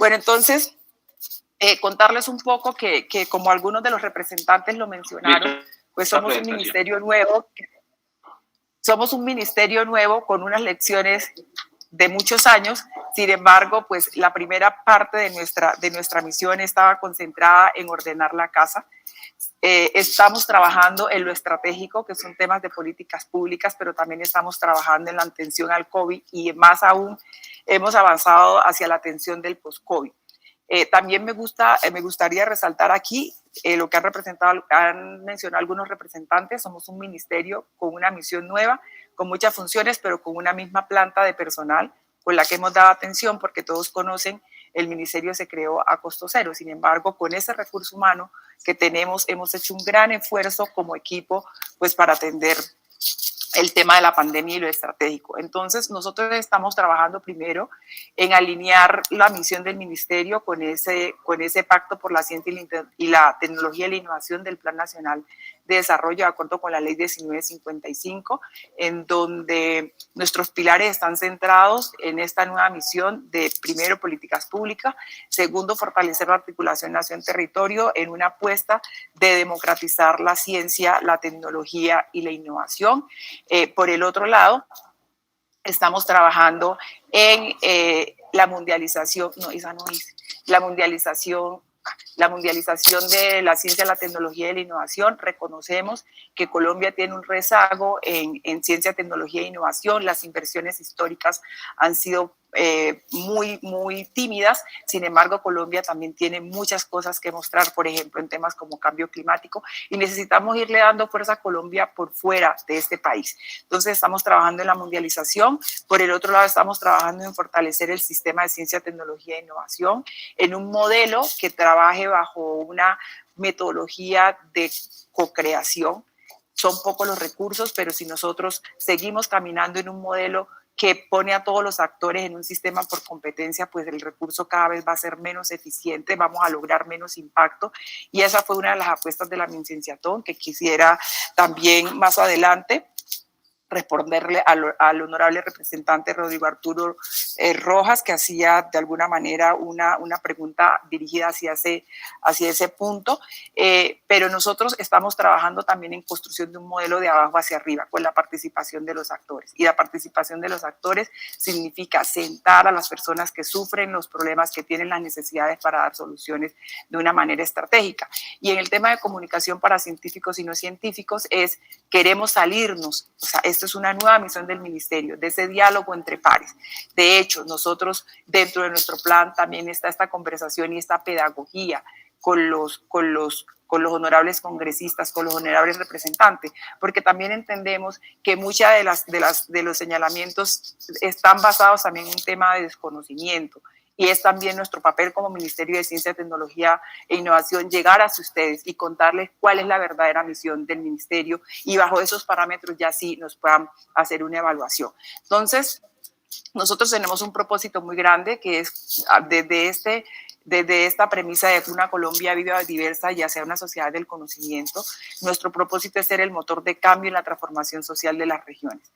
Bueno, entonces, contarles un poco que como algunos de los representantes lo mencionaron, pues somos un ministerio nuevo con unas lecciones de muchos años. Sin embargo, pues la primera parte de nuestra misión estaba concentrada en ordenar la casa. Estamos trabajando en lo estratégico, que son temas de políticas públicas, pero también estamos trabajando en la atención al COVID y más aún hemos avanzado hacia la atención del post-COVID. También me gustaría resaltar aquí lo que han mencionado algunos representantes. Somos un ministerio con una misión nueva, con muchas funciones, pero con una misma planta de personal con la que hemos dado atención, porque todos conocen, el ministerio se creó a costo cero. Sin embargo, con ese recurso humano que tenemos, hemos hecho un gran esfuerzo como equipo pues, para atender el tema de la pandemia y lo estratégico. Entonces, nosotros estamos trabajando primero en alinear la misión del ministerio con ese pacto por la ciencia y la tecnología y la innovación del Plan Nacional de Desarrollo, de acuerdo con la Ley 1955, en donde nuestros pilares están centrados en esta nueva misión de, primero, políticas públicas, segundo, fortalecer la articulación nación-territorio en una apuesta de democratizar la ciencia, la tecnología y la innovación. Por el otro lado, estamos trabajando en la mundialización, la mundialización de la ciencia, la tecnología y la innovación. Reconocemos que Colombia tiene un rezago en ciencia, tecnología e innovación. Las inversiones históricas han sido muy tímidas. Sin embargo, Colombia también tiene muchas cosas que mostrar, por ejemplo, en temas como cambio climático, y necesitamos irle dando fuerza a Colombia por fuera de este país. Entonces, estamos trabajando en la mundialización. Por el otro lado, estamos trabajando en fortalecer el sistema de ciencia, tecnología e innovación en un modelo que trabaje bajo una metodología de co-creación. Son pocos los recursos, pero si nosotros seguimos caminando en un modelo que pone a todos los actores en un sistema por competencia, pues el recurso cada vez va a ser menos eficiente, vamos a lograr menos impacto. Y esa fue una de las apuestas de la MinCienciatón, que quisiera también más adelante responderle al honorable representante Rodrigo Arturo Rojas, que hacía de alguna manera una pregunta dirigida hacia ese punto. Pero nosotros estamos trabajando también en construcción de un modelo de abajo hacia arriba, con la participación de los actores. Y la participación de los actores significa sentar a las personas que sufren los problemas, que tienen las necesidades para dar soluciones de una manera estratégica. Y en el tema de comunicación para científicos y no científicos queremos salirnos, o sea, esto es una nueva misión del ministerio, de ese diálogo entre pares. De hecho, nosotros dentro de nuestro plan también está esta conversación y esta pedagogía con los honorables congresistas, con los honorables representantes, porque también entendemos que muchas de los señalamientos están basados también en un tema de desconocimiento. Y es también nuestro papel como Ministerio de Ciencia, Tecnología e Innovación llegar hacia ustedes y contarles cuál es la verdadera misión del ministerio, y bajo esos parámetros ya sí nos puedan hacer una evaluación. Entonces, nosotros tenemos un propósito muy grande, que es desde esta premisa de que una Colombia viva diversa y hacia una sociedad del conocimiento. Nuestro propósito es ser el motor de cambio en la transformación social de las regiones.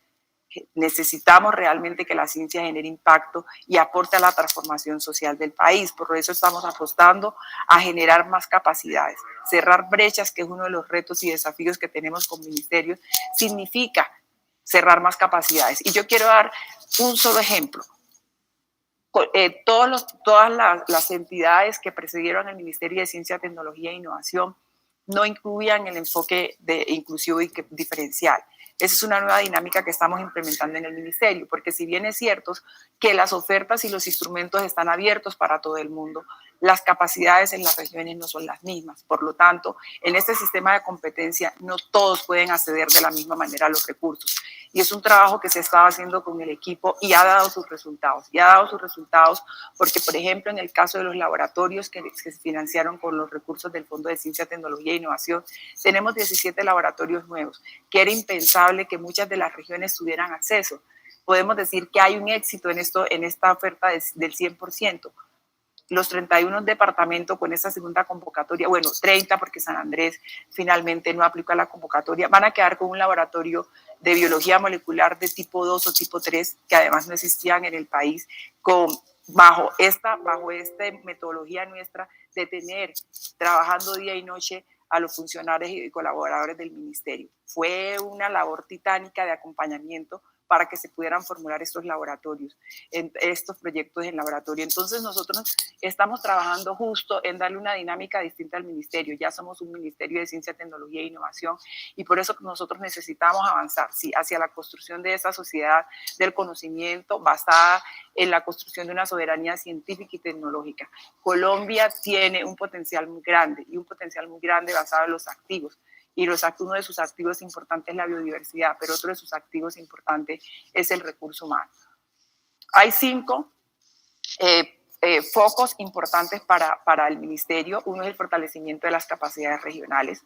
Necesitamos realmente que la ciencia genere impacto y aporte a la transformación social del país. Por eso estamos apostando a generar más capacidades. Cerrar brechas, que es uno de los retos y desafíos que tenemos como ministerio, significa cerrar más capacidades. Y yo quiero dar un solo ejemplo. Todas las entidades que precedieron al Ministerio de Ciencia, Tecnología e Innovación no incluían el enfoque de inclusivo y diferencial. Esa es una nueva dinámica que estamos implementando en el ministerio, porque si bien es cierto que las ofertas y los instrumentos están abiertos para todo el mundo, las capacidades en las regiones no son las mismas. Por lo tanto, en este sistema de competencia no todos pueden acceder de la misma manera a los recursos. Y es un trabajo que se estaba haciendo con el equipo y ha dado sus resultados. Y ha dado sus resultados porque, por ejemplo, en el caso de los laboratorios que se financiaron con los recursos del Fondo de Ciencia, Tecnología e Innovación, tenemos 17 laboratorios nuevos, que era impensable que muchas de las regiones tuvieran acceso. Podemos decir que hay un éxito en esta oferta del 100%. Los 31 departamentos con esta segunda convocatoria, bueno, 30 porque San Andrés finalmente no aplica la convocatoria, van a quedar con un laboratorio de biología molecular de tipo 2 o tipo 3, que además no existían en el país, con bajo esta metodología nuestra de tener trabajando día y noche a los funcionarios y colaboradores del ministerio. Fue una labor titánica de acompañamiento para que se pudieran formular estos laboratorios, estos proyectos en laboratorio. Entonces nosotros estamos trabajando justo en darle una dinámica distinta al ministerio. Ya somos un ministerio de ciencia, tecnología e innovación y por eso nosotros necesitamos avanzar, sí, hacia la construcción de esa sociedad del conocimiento basada en la construcción de una soberanía científica y tecnológica. Colombia tiene un potencial muy grande y un potencial muy grande basado en los activos. Y uno de sus activos importantes es la biodiversidad, pero otro de sus activos importantes es el recurso humano. Hay 5 focos importantes para el ministerio. Uno es el fortalecimiento de las capacidades regionales,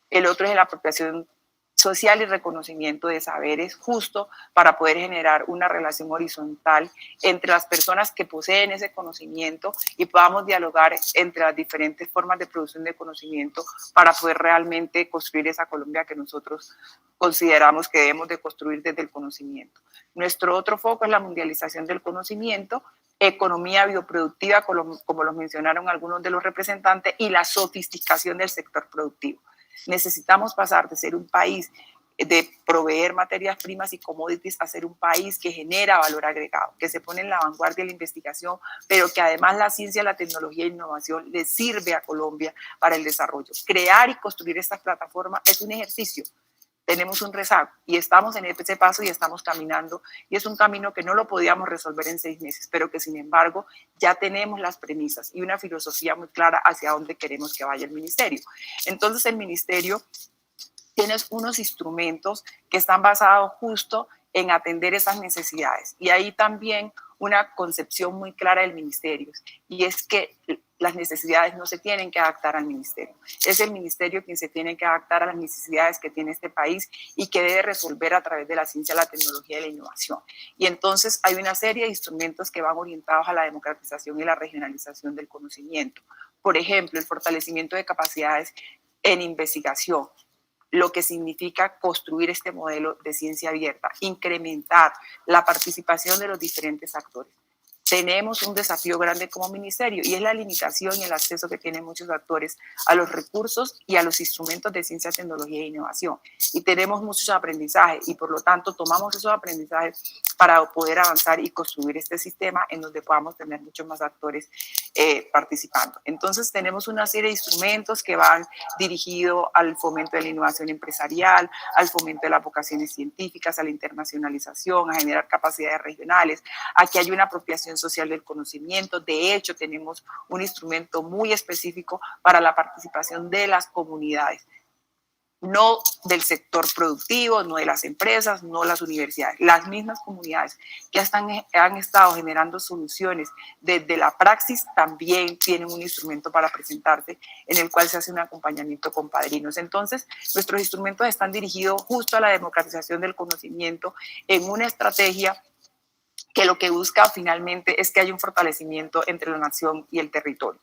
el otro es la apropiación social y reconocimiento de saberes, justo para poder generar una relación horizontal entre las personas que poseen ese conocimiento y podamos dialogar entre las diferentes formas de producción de conocimiento para poder realmente construir esa Colombia que nosotros consideramos que debemos de construir desde el conocimiento. Nuestro otro foco es la mundialización del conocimiento, economía bioproductiva, como lo mencionaron algunos de los representantes, y la sofisticación del sector productivo. Necesitamos pasar de ser un país de proveer materias primas y commodities a ser un país que genera valor agregado, que se pone en la vanguardia de la investigación, pero que además la ciencia, la tecnología e innovación le sirve a Colombia para el desarrollo. Crear y construir estas plataformas es un ejercicio. Tenemos un rezago y estamos en ese paso y estamos caminando y es un camino que no lo podíamos resolver en 6 meses, pero que sin embargo ya tenemos las premisas y una filosofía muy clara hacia dónde queremos que vaya el ministerio. Entonces el ministerio tiene unos instrumentos que están basados justo en atender esas necesidades y ahí también una concepción muy clara del ministerio y es que las necesidades no se tienen que adaptar al ministerio. Es el ministerio quien se tiene que adaptar a las necesidades que tiene este país y que debe resolver a través de la ciencia, la tecnología y la innovación. Y entonces hay una serie de instrumentos que van orientados a la democratización y la regionalización del conocimiento. Por ejemplo, el fortalecimiento de capacidades en investigación, lo que significa construir este modelo de ciencia abierta, incrementar la participación de los diferentes actores. Tenemos un desafío grande como ministerio y es la limitación y el acceso que tienen muchos actores a los recursos y a los instrumentos de ciencia, tecnología e innovación. Y tenemos muchos aprendizajes y por lo tanto tomamos esos aprendizajes para poder avanzar y construir este sistema en donde podamos tener muchos más actores participando. Entonces tenemos una serie de instrumentos que van dirigidos al fomento de la innovación empresarial, al fomento de las vocaciones científicas, a la internacionalización, a generar capacidades regionales. Aquí hay una apropiación social del conocimiento. De hecho, tenemos un instrumento muy específico para la participación de las comunidades, no del sector productivo, no de las empresas, no las universidades, las mismas comunidades que han estado generando soluciones desde la praxis también tienen un instrumento para presentarse en el cual se hace un acompañamiento con padrinos. Entonces, nuestros instrumentos están dirigidos justo a la democratización del conocimiento en una estrategia que lo que busca finalmente es que haya un fortalecimiento entre la nación y el territorio.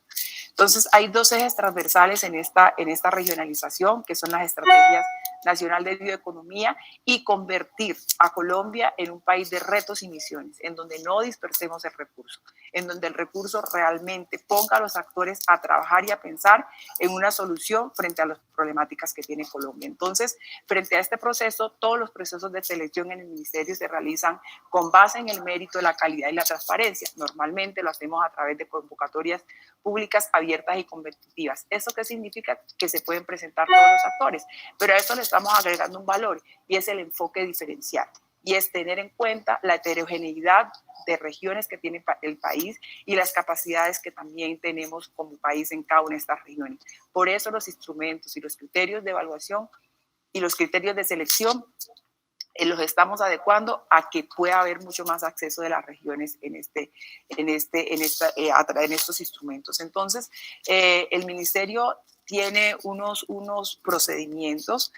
Entonces, hay 2 ejes transversales en esta regionalización, que son las estrategias nacional de bioeconomía y convertir a Colombia en un país de retos y misiones, en donde no dispersemos el recurso, en donde el recurso realmente ponga a los actores a trabajar y a pensar en una solución frente a las problemáticas que tiene Colombia. Entonces, frente a este proceso, todos los procesos de selección en el ministerio se realizan con base en el mérito, la calidad y la transparencia. Normalmente lo hacemos a través de convocatorias públicas abiertas y competitivas. ¿Eso qué significa? Que se pueden presentar todos los actores, pero a eso le estamos agregando un valor y es el enfoque diferencial y es tener en cuenta la heterogeneidad de regiones que tiene el país y las capacidades que también tenemos como país en cada una de estas regiones. Por eso los instrumentos y los criterios de evaluación y los criterios de selección los estamos adecuando a que pueda haber mucho más acceso de las regiones en estos instrumentos. Entonces, el ministerio tiene unos procedimientos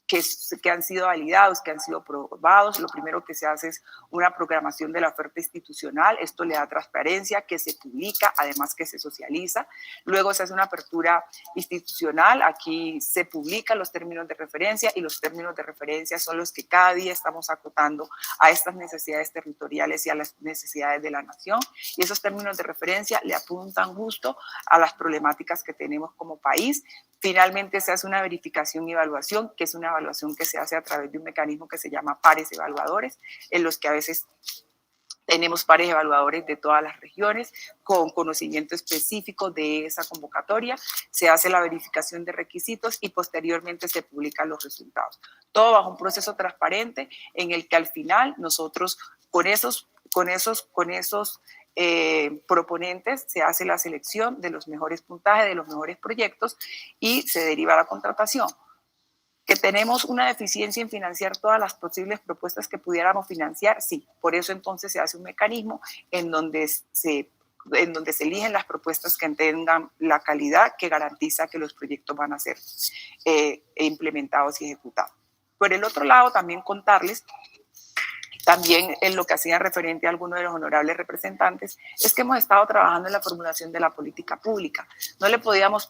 que han sido validados, que han sido probados. Lo primero que se hace es una programación de la oferta institucional. Esto le da transparencia, que se publica, además que se socializa. Luego se hace una apertura institucional. Aquí se publican los términos de referencia y los términos de referencia son los que cada día estamos acotando a estas necesidades territoriales y a las necesidades de la nación. Y esos términos de referencia le apuntan justo a las problemáticas que tenemos como país. Finalmente se hace una verificación y evaluación, que es una evaluación que se hace a través de un mecanismo que se llama pares evaluadores, en los que a veces tenemos pares evaluadores de todas las regiones con conocimiento específico de esa convocatoria. Se hace la verificación de requisitos y posteriormente se publican los resultados. Todo bajo un proceso transparente en el que al final nosotros con esos proponentes se hace la selección de los mejores puntajes, de los mejores proyectos y se deriva la contratación. ¿Que tenemos una deficiencia en financiar todas las posibles propuestas que pudiéramos financiar? Sí, por eso entonces se hace un mecanismo en donde se eligen las propuestas que tengan la calidad que garantiza que los proyectos van a ser implementados y ejecutados. Por el otro lado, también contarles, también en lo que hacía referente a algunos de los honorables representantes, es que hemos estado trabajando en la formulación de la política pública. No le podíamos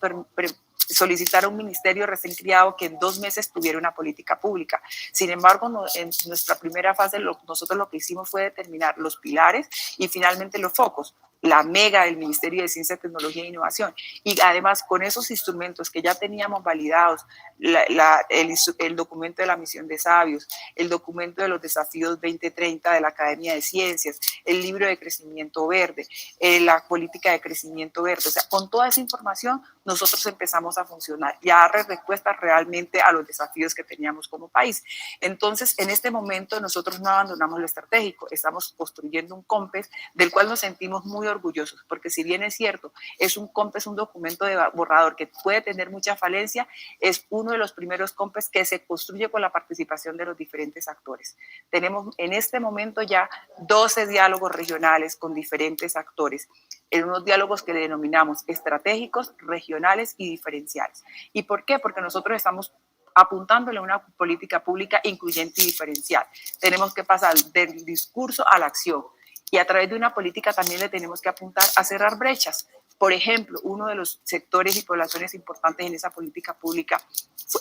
solicitar a un ministerio recién criado que en 2 meses tuviera una política pública. Sin embargo, en nuestra primera fase, nosotros lo que hicimos fue determinar los pilares y finalmente los focos, la mega del Ministerio de Ciencia, Tecnología e Innovación. Y además, con esos instrumentos que ya teníamos validados, el documento de la misión de sabios, el documento de los desafíos 2030 de la Academia de Ciencias, el libro de crecimiento verde, la política de crecimiento verde. O sea, con toda esa información, nosotros empezamos a funcionar y a dar respuestas realmente a los desafíos que teníamos como país. Entonces, en este momento, nosotros no abandonamos lo estratégico, estamos construyendo un COMPES del cual nos sentimos muy orgullosos, porque si bien es cierto, es un COMPES, un documento de borrador que puede tener mucha falencia, es uno de los primeros COMPES que se construye con la participación de los diferentes actores. Tenemos en este momento ya 12 diálogos regionales con diferentes actores, en unos diálogos que denominamos estratégicos, regionales y diferenciales. ¿Y por qué? Porque nosotros estamos apuntándole a una política pública incluyente y diferencial. Tenemos que pasar del discurso a la acción. Y a través de una política también le tenemos que apuntar a cerrar brechas. Por ejemplo, uno de los sectores y poblaciones importantes en esa política pública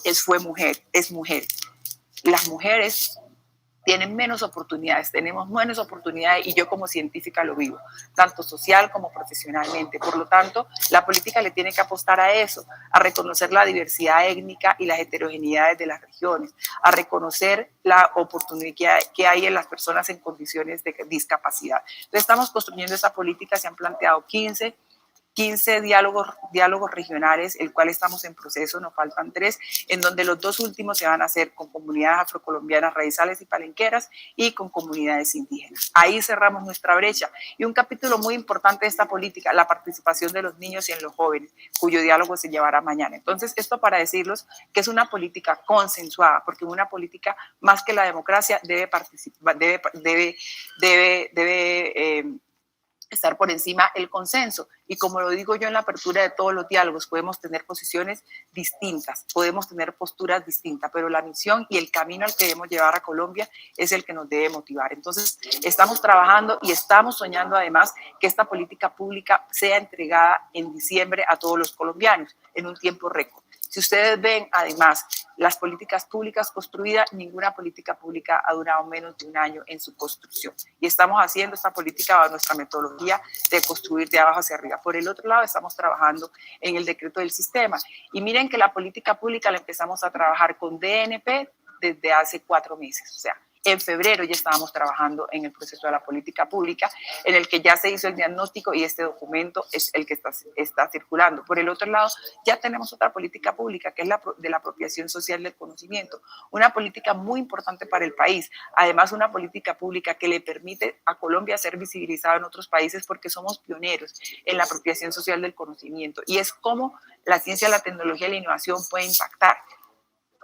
es mujer. Las mujeres tienen menos oportunidades, tenemos menos oportunidades y yo como científica lo vivo, tanto social como profesionalmente. Por lo tanto, la política le tiene que apostar a eso, a reconocer la diversidad étnica y las heterogeneidades de las regiones, a reconocer la oportunidad que hay en las personas en condiciones de discapacidad. Entonces estamos construyendo esa política, se han planteado 15 diálogos regionales, el cual estamos en proceso, nos faltan 3, en donde los 2 últimos se van a hacer con comunidades afrocolombianas raizales y palenqueras y con comunidades indígenas. Ahí cerramos nuestra brecha. Y un capítulo muy importante de esta política, la participación de los niños y en los jóvenes, cuyo diálogo se llevará mañana. Entonces, esto para decirles que es una política consensuada, porque una política más que la democracia debe participar, debe estar por encima el consenso. Y como lo digo yo en la apertura de todos los diálogos, podemos tener posiciones distintas, podemos tener posturas distintas, pero la misión y el camino al que debemos llevar a Colombia es el que nos debe motivar. Entonces, estamos trabajando y estamos soñando además que esta política pública sea entregada en diciembre a todos los colombianos en un tiempo récord. Si ustedes ven, además, las políticas públicas construidas, ninguna política pública ha durado menos de 1 año en su construcción. Y estamos haciendo esta política bajo nuestra metodología de construir de abajo hacia arriba. Por el otro lado, estamos trabajando en el decreto del sistema. Y miren que la política pública la empezamos a trabajar con DNP desde hace 4 meses. O sea, en febrero ya estábamos trabajando en el proceso de la política pública, en el que ya se hizo el diagnóstico y este documento es el que está circulando. Por el otro lado, ya tenemos otra política pública, que es la de la apropiación social del conocimiento, una política muy importante para el país. Además, una política pública que le permite a Colombia ser visibilizado en otros países porque somos pioneros en la apropiación social del conocimiento. Y es cómo la ciencia, la tecnología y la innovación puede impactar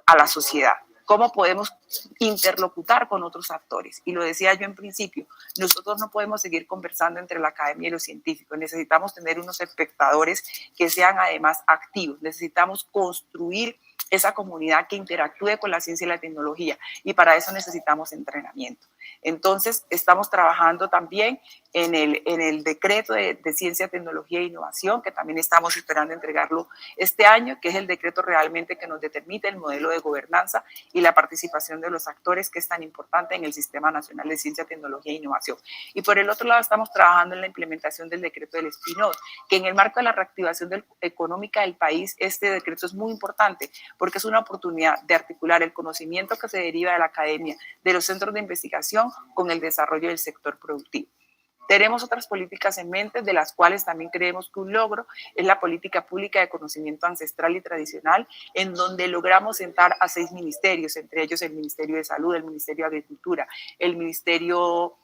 a la sociedad. cómo podemos interlocutar con otros actores. Y lo decía yo en principio, nosotros no podemos seguir conversando entre la academia y los científicos, necesitamos tener unos espectadores que sean además activos, necesitamos construir esa comunidad que interactúe con la ciencia y la tecnología, y para eso necesitamos entrenamiento. Entonces, estamos trabajando también en el decreto de ciencia, tecnología e innovación, que también estamos esperando entregarlo este año, que es el decreto realmente que nos determina el modelo de gobernanza y la participación de los actores, que es tan importante en el Sistema Nacional de Ciencia, Tecnología e Innovación. Y por el otro lado, estamos trabajando en la implementación del decreto del spin-off, que en el marco de la reactivación económica del país, este decreto es muy importante, porque es una oportunidad de articular el conocimiento que se deriva de la academia, de los centros de investigación, con el desarrollo del sector productivo. Tenemos otras políticas en mente, de las cuales también creemos que un logro es la política pública de conocimiento ancestral y tradicional, en donde logramos sentar a 6 ministerios, entre ellos el Ministerio de Salud, el Ministerio de Agricultura, el Ministerio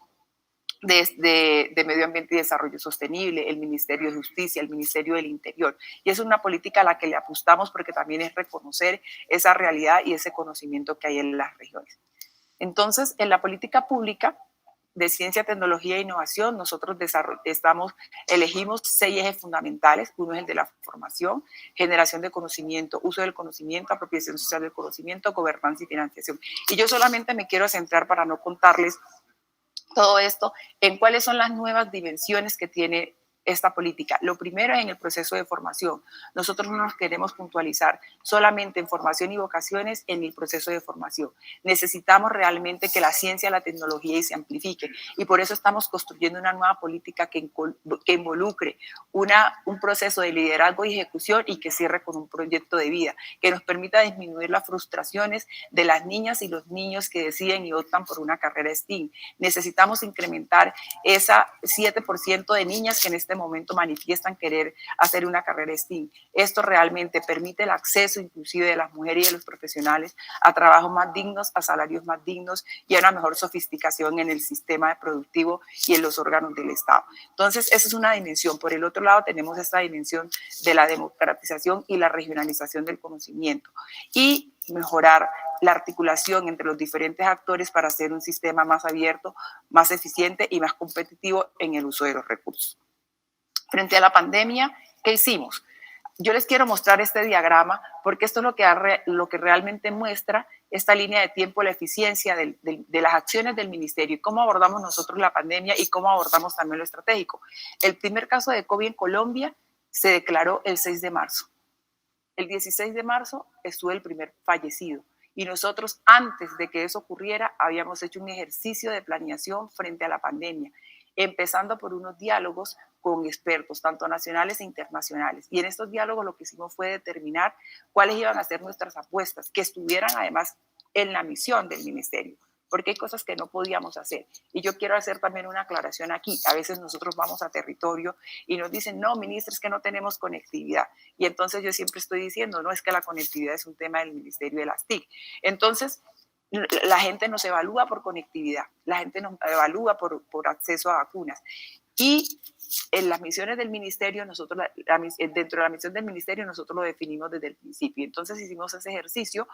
de Medio Ambiente y Desarrollo Sostenible, el Ministerio de Justicia, el Ministerio del Interior. Y es una política a la que le apostamos, porque también es reconocer esa realidad y ese conocimiento que hay en las regiones. Entonces, en la política pública de ciencia, tecnología e innovación, nosotros elegimos 6 ejes fundamentales. Uno es el de la formación, generación de conocimiento, uso del conocimiento, apropiación social del conocimiento, gobernanza y financiación. Y yo solamente me quiero centrar, para no contarles todo esto, en cuáles son las nuevas dimensiones que tiene esta política. Lo primero es en el proceso de formación. Nosotros no nos queremos puntualizar solamente en formación y vocaciones en el proceso de formación. Necesitamos realmente que la ciencia, la tecnología se amplifique, y por eso estamos construyendo una nueva política que involucre un proceso de liderazgo y ejecución, y que cierre con un proyecto de vida, que nos permita disminuir las frustraciones de las niñas y los niños que deciden y optan por una carrera STEAM. Necesitamos incrementar esa 7% de niñas que en este momento manifiestan querer hacer una carrera STEAM. Esto realmente permite el acceso inclusive de las mujeres y de los profesionales a trabajos más dignos, a salarios más dignos y a una mejor sofisticación en el sistema productivo y en los órganos del Estado. Entonces, esa es una dimensión. Por el otro lado, tenemos esta dimensión de la democratización y la regionalización del conocimiento, y mejorar la articulación entre los diferentes actores para hacer un sistema más abierto, más eficiente y más competitivo en el uso de los recursos. Frente a la pandemia, ¿qué hicimos? Yo les quiero mostrar este diagrama, porque esto es lo que realmente muestra esta línea de tiempo, la eficiencia de las acciones del ministerio, y cómo abordamos nosotros la pandemia y cómo abordamos también lo estratégico. El primer caso de COVID en Colombia se declaró el 6 de marzo. El 16 de marzo estuvo el primer fallecido, y nosotros, antes de que eso ocurriera, habíamos hecho un ejercicio de planeación frente a la pandemia, empezando por unos diálogos con expertos, tanto nacionales e internacionales. Y en estos diálogos lo que hicimos fue determinar cuáles iban a ser nuestras apuestas, que estuvieran además en la misión del ministerio, porque hay cosas que no podíamos hacer. Y yo quiero hacer también una aclaración aquí. A veces nosotros vamos a territorio y nos dicen, no, ministro, es que no tenemos conectividad. Y entonces yo siempre estoy diciendo, no, es que la conectividad es un tema del Ministerio de las TIC. Entonces, la gente nos evalúa por conectividad, la gente nos evalúa por acceso a vacunas. Y en las misiones del ministerio, nosotros dentro de la misión del ministerio, nosotros lo definimos desde el principio. Entonces hicimos ese ejercicio,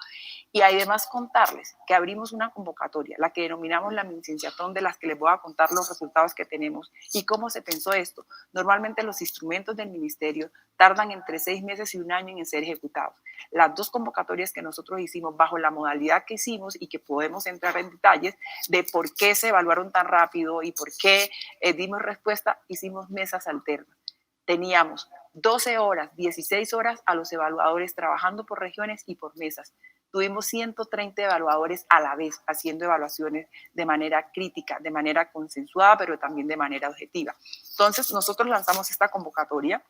y además contarles que abrimos una convocatoria, la que denominamos la Mincienciatón, de las que les voy a contar los resultados que tenemos y cómo se pensó esto. Normalmente los instrumentos del ministerio tardan entre 6 meses y 1 año en ser ejecutados. Las 2 convocatorias que nosotros hicimos, bajo la modalidad que hicimos, y que podemos entrar en detalles de por qué se evaluaron tan rápido y por qué dimos respuesta, hicimos mesas alternas. Teníamos 12 horas, 16 horas a los evaluadores trabajando por regiones y por mesas. Tuvimos 130 evaluadores a la vez haciendo evaluaciones de manera crítica, de manera consensuada, pero también de manera objetiva. Entonces, nosotros lanzamos esta convocatoria,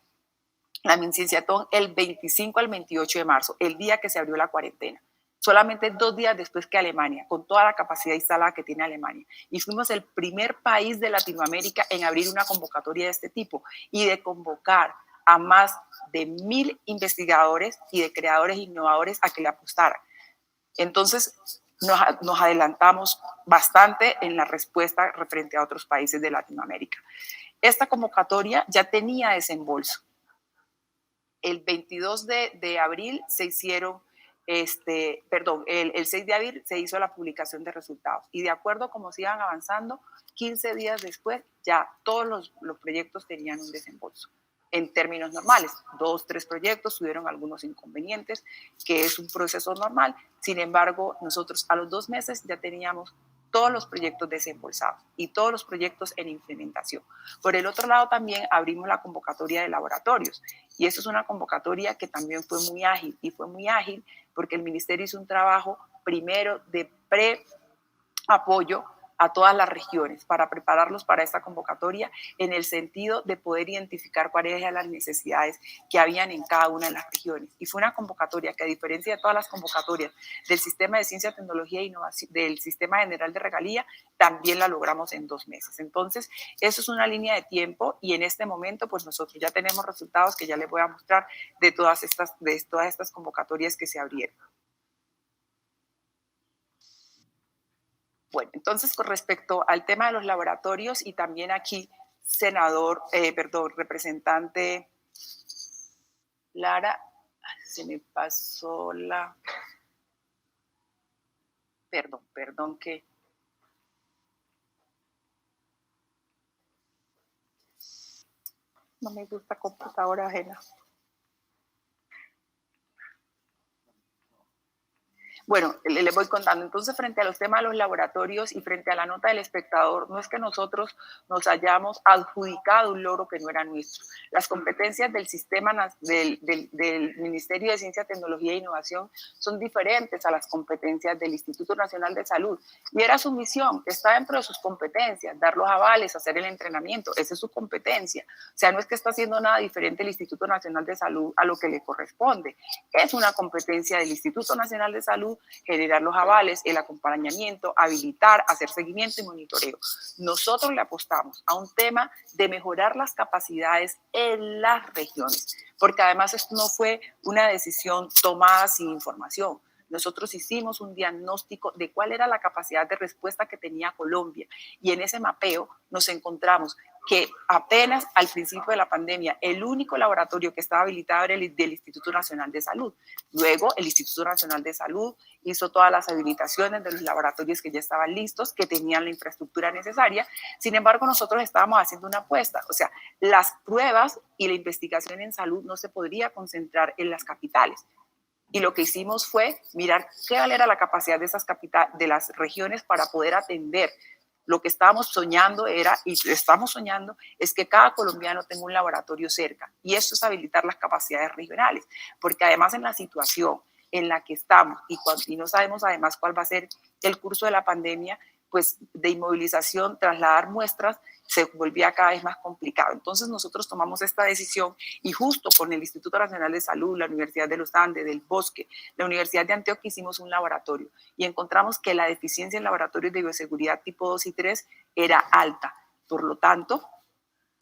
la Mincienciatón, el 25 al 28 de marzo, el día que se abrió la cuarentena. Solamente 2 días después que Alemania, con toda la capacidad instalada que tiene Alemania. Y fuimos el primer país de Latinoamérica en abrir una convocatoria de este tipo, y de convocar a más de 1.000 investigadores y de creadores e innovadores a que le apostaran. Entonces, nos adelantamos bastante en la respuesta referente a otros países de Latinoamérica. Esta convocatoria ya tenía desembolso. El 22 de abril se hicieron el 6 de abril se hizo la publicación de resultados y de acuerdo a cómo se iban avanzando, 15 días después ya todos los proyectos tenían un desembolso. En términos normales, 2, 3 proyectos tuvieron algunos inconvenientes, que es un proceso normal. Sin embargo, nosotros a los 2 meses ya teníamos todos los proyectos desembolsados y todos los proyectos en implementación. Por el otro lado, también abrimos la convocatoria de laboratorios y eso es una convocatoria que también fue muy ágil y fue muy ágil porque el ministerio hizo un trabajo primero de pre-apoyo a todas las regiones para prepararlos para esta convocatoria en el sentido de poder identificar cuáles eran las necesidades que habían en cada una de las regiones. Y fue una convocatoria que, a diferencia de todas las convocatorias del Sistema de Ciencia, Tecnología e Innovación, del Sistema General de Regalía, también la logramos en 2 meses. Entonces, eso es una línea de tiempo y en este momento, pues nosotros ya tenemos resultados que ya les voy a mostrar de todas estas convocatorias que se abrieron. Bueno, entonces con respecto al tema de los laboratorios y también aquí, representante Lara, se me pasó la... Perdón que... No me gusta computadora ajena. Bueno, les voy contando. Entonces, frente a los temas de los laboratorios y frente a la nota del espectador, no es que nosotros nos hayamos adjudicado un logro que no era nuestro. Las competencias del sistema del Ministerio de Ciencia, Tecnología e Innovación son diferentes a las competencias del Instituto Nacional de Salud. Y era su misión, está dentro de sus competencias, dar los avales, hacer el entrenamiento, esa es su competencia. O sea, no es que está haciendo nada diferente el Instituto Nacional de Salud a lo que le corresponde. Es una competencia del Instituto Nacional de Salud generar los avales, el acompañamiento, habilitar, hacer seguimiento y monitoreo. Nosotros le apostamos a un tema de mejorar las capacidades en las regiones, porque además esto no fue una decisión tomada sin información. Nosotros hicimos un diagnóstico de cuál era la capacidad de respuesta que tenía Colombia y en ese mapeo nos encontramos que apenas al principio de la pandemia el único laboratorio que estaba habilitado era el del Instituto Nacional de Salud. Luego el Instituto Nacional de Salud hizo todas las habilitaciones de los laboratorios que ya estaban listos, que tenían la infraestructura necesaria. Sin embargo, nosotros estábamos haciendo una apuesta, o sea, las pruebas y la investigación en salud no se podría concentrar en las capitales. Y lo que hicimos fue mirar qué era la capacidad de las regiones para poder atender. Lo que estábamos soñando era, y estamos soñando, es que cada colombiano tenga un laboratorio cerca. Y eso es habilitar las capacidades regionales. Porque además en la situación en la que estamos y no sabemos además cuál va a ser el curso de la pandemia, pues de inmovilización, trasladar muestras, se volvía cada vez más complicado. Entonces nosotros tomamos esta decisión y justo con el Instituto Nacional de Salud, la Universidad de los Andes, del Bosque, la Universidad de Antioquia hicimos un laboratorio y encontramos que la deficiencia en laboratorios de bioseguridad tipo 2 y 3 era alta. Por lo tanto,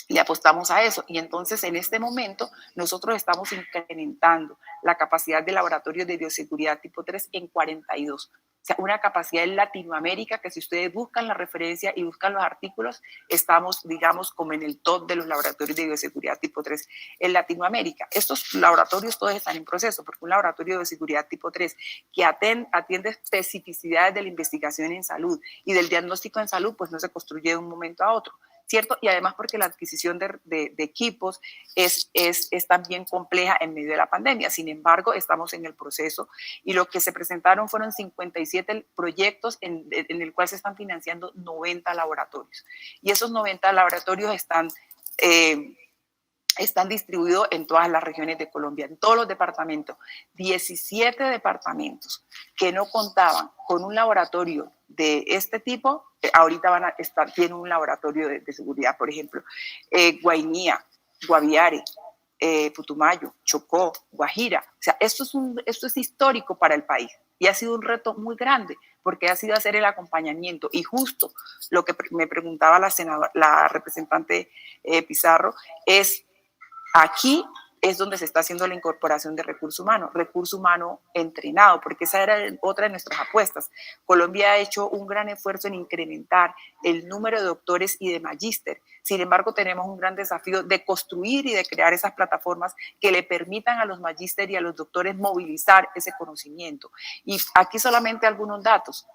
le apostamos a eso y entonces en este momento nosotros estamos incrementando la capacidad de laboratorios de bioseguridad tipo 3 en 42. O sea, una capacidad en Latinoamérica que si ustedes buscan la referencia y buscan los artículos, estamos, digamos, como en el top de los laboratorios de bioseguridad tipo 3 en Latinoamérica. Estos laboratorios todos están en proceso, porque un laboratorio de bioseguridad tipo 3 que atiende especificidades de la investigación en salud y del diagnóstico en salud, pues no se construye de un momento a otro. ¿Cierto? Y además porque la adquisición de equipos es también compleja en medio de la pandemia. Sin embargo, estamos en el proceso y lo que se presentaron fueron 57 proyectos en el cual se están financiando 90 laboratorios. Y esos 90 laboratorios están distribuidos en todas las regiones de Colombia, en todos los departamentos. 17 departamentos que no contaban con un laboratorio de este tipo, ahorita van a estar, tienen un laboratorio de seguridad, por ejemplo, Guainía, Guaviare, Putumayo, Chocó, Guajira. O sea, esto es histórico para el país y ha sido un reto muy grande porque ha sido hacer el acompañamiento. Y justo lo que me preguntaba la representante Pizarro es, aquí es donde se está haciendo la incorporación de recurso humano entrenado, porque esa era otra de nuestras apuestas. Colombia ha hecho un gran esfuerzo en incrementar el número de doctores y de magíster. Sin embargo, tenemos un gran desafío de construir y de crear esas plataformas que le permitan a los magíster y a los doctores movilizar ese conocimiento. Y aquí solamente algunos datos.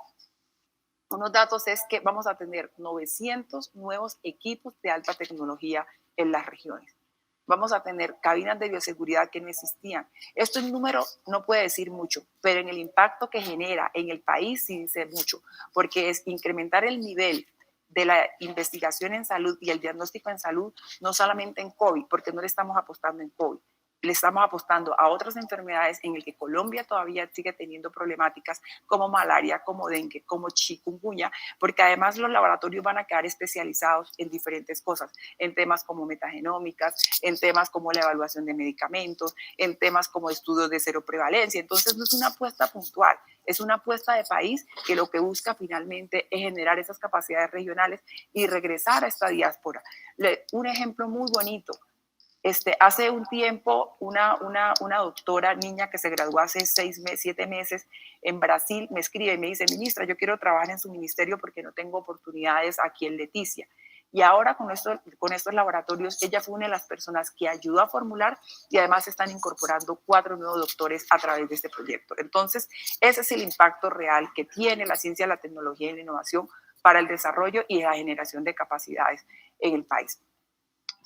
Unos datos es que vamos a tener 900 nuevos equipos de alta tecnología en las regiones. Vamos a tener cabinas de bioseguridad que no existían. Esto en número no puede decir mucho, pero en el impacto que genera en el país sí dice mucho, porque es incrementar el nivel de la investigación en salud y el diagnóstico en salud, no solamente en COVID, porque no le estamos apostando en COVID, le estamos apostando a otras enfermedades en el que Colombia todavía sigue teniendo problemáticas como malaria, como dengue, como chikungunya, porque además los laboratorios van a quedar especializados en diferentes cosas, en temas como metagenómicas, en temas como la evaluación de medicamentos, en temas como estudios de cero prevalencia. Entonces no es una apuesta puntual, es una apuesta de país que lo que busca finalmente es generar esas capacidades regionales y regresar a esta diáspora. Un ejemplo muy bonito. Hace un tiempo, una doctora niña que se graduó hace 7 meses en Brasil me escribe y me dice: ministra, yo quiero trabajar en su ministerio porque no tengo oportunidades aquí en Leticia. Y ahora con estos laboratorios, ella fue una de las personas que ayudó a formular y además están incorporando 4 nuevos doctores a través de este proyecto. Entonces, ese es el impacto real que tiene la ciencia, la tecnología y la innovación para el desarrollo y la generación de capacidades en el país.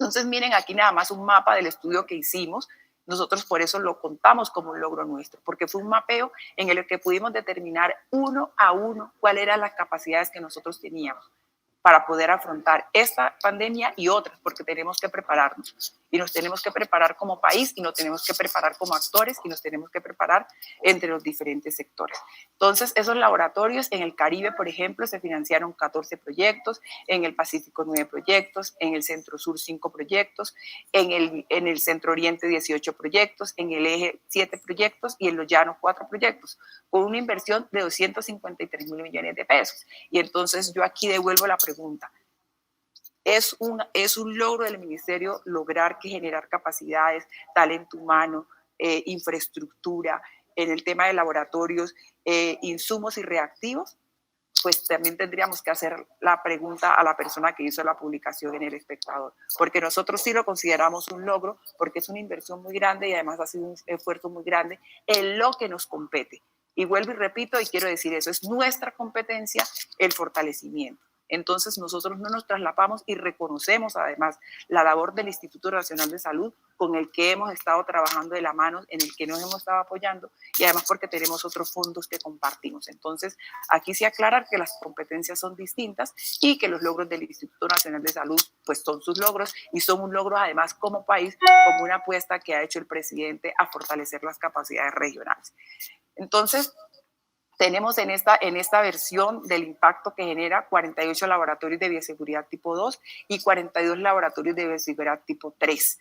Entonces, miren aquí nada más un mapa del estudio que hicimos. Nosotros por eso lo contamos como un logro nuestro, porque fue un mapeo en el que pudimos determinar uno a uno cuáles eran las capacidades que nosotros teníamos para poder afrontar esta pandemia y otras, porque tenemos que prepararnos. Y nos tenemos que preparar como país, y nos tenemos que preparar como actores, y nos tenemos que preparar entre los diferentes sectores. Entonces, esos laboratorios en el Caribe, por ejemplo, se financiaron 14 proyectos, en el Pacífico 9 proyectos, en el Centro Sur 5 proyectos, en el Centro Oriente 18 proyectos, en el Eje 7 proyectos y en los Llanos 4 proyectos, con una inversión de 253.000 millones de pesos. Y entonces yo aquí devuelvo la pregunta. Es un logro del ministerio lograr que generar capacidades, talento humano, infraestructura, en el tema de laboratorios, insumos y reactivos. Pues también tendríamos que hacer la pregunta a la persona que hizo la publicación en El Espectador, porque nosotros sí lo consideramos un logro, porque es una inversión muy grande y además ha sido un esfuerzo muy grande en lo que nos compete. Y vuelvo y repito, y quiero decir eso, es nuestra competencia el fortalecimiento. Entonces nosotros no nos traslapamos y reconocemos además la labor del Instituto Nacional de Salud con el que hemos estado trabajando de la mano, en el que nos hemos estado apoyando y además porque tenemos otros fondos que compartimos. Entonces aquí sí aclarar que las competencias son distintas y que los logros del Instituto Nacional de Salud pues son sus logros y son un logro además como país, como una apuesta que ha hecho el presidente a fortalecer las capacidades regionales. Entonces, tenemos en esta versión del impacto que genera 48 laboratorios de bioseguridad tipo 2 y 42 laboratorios de bioseguridad tipo 3.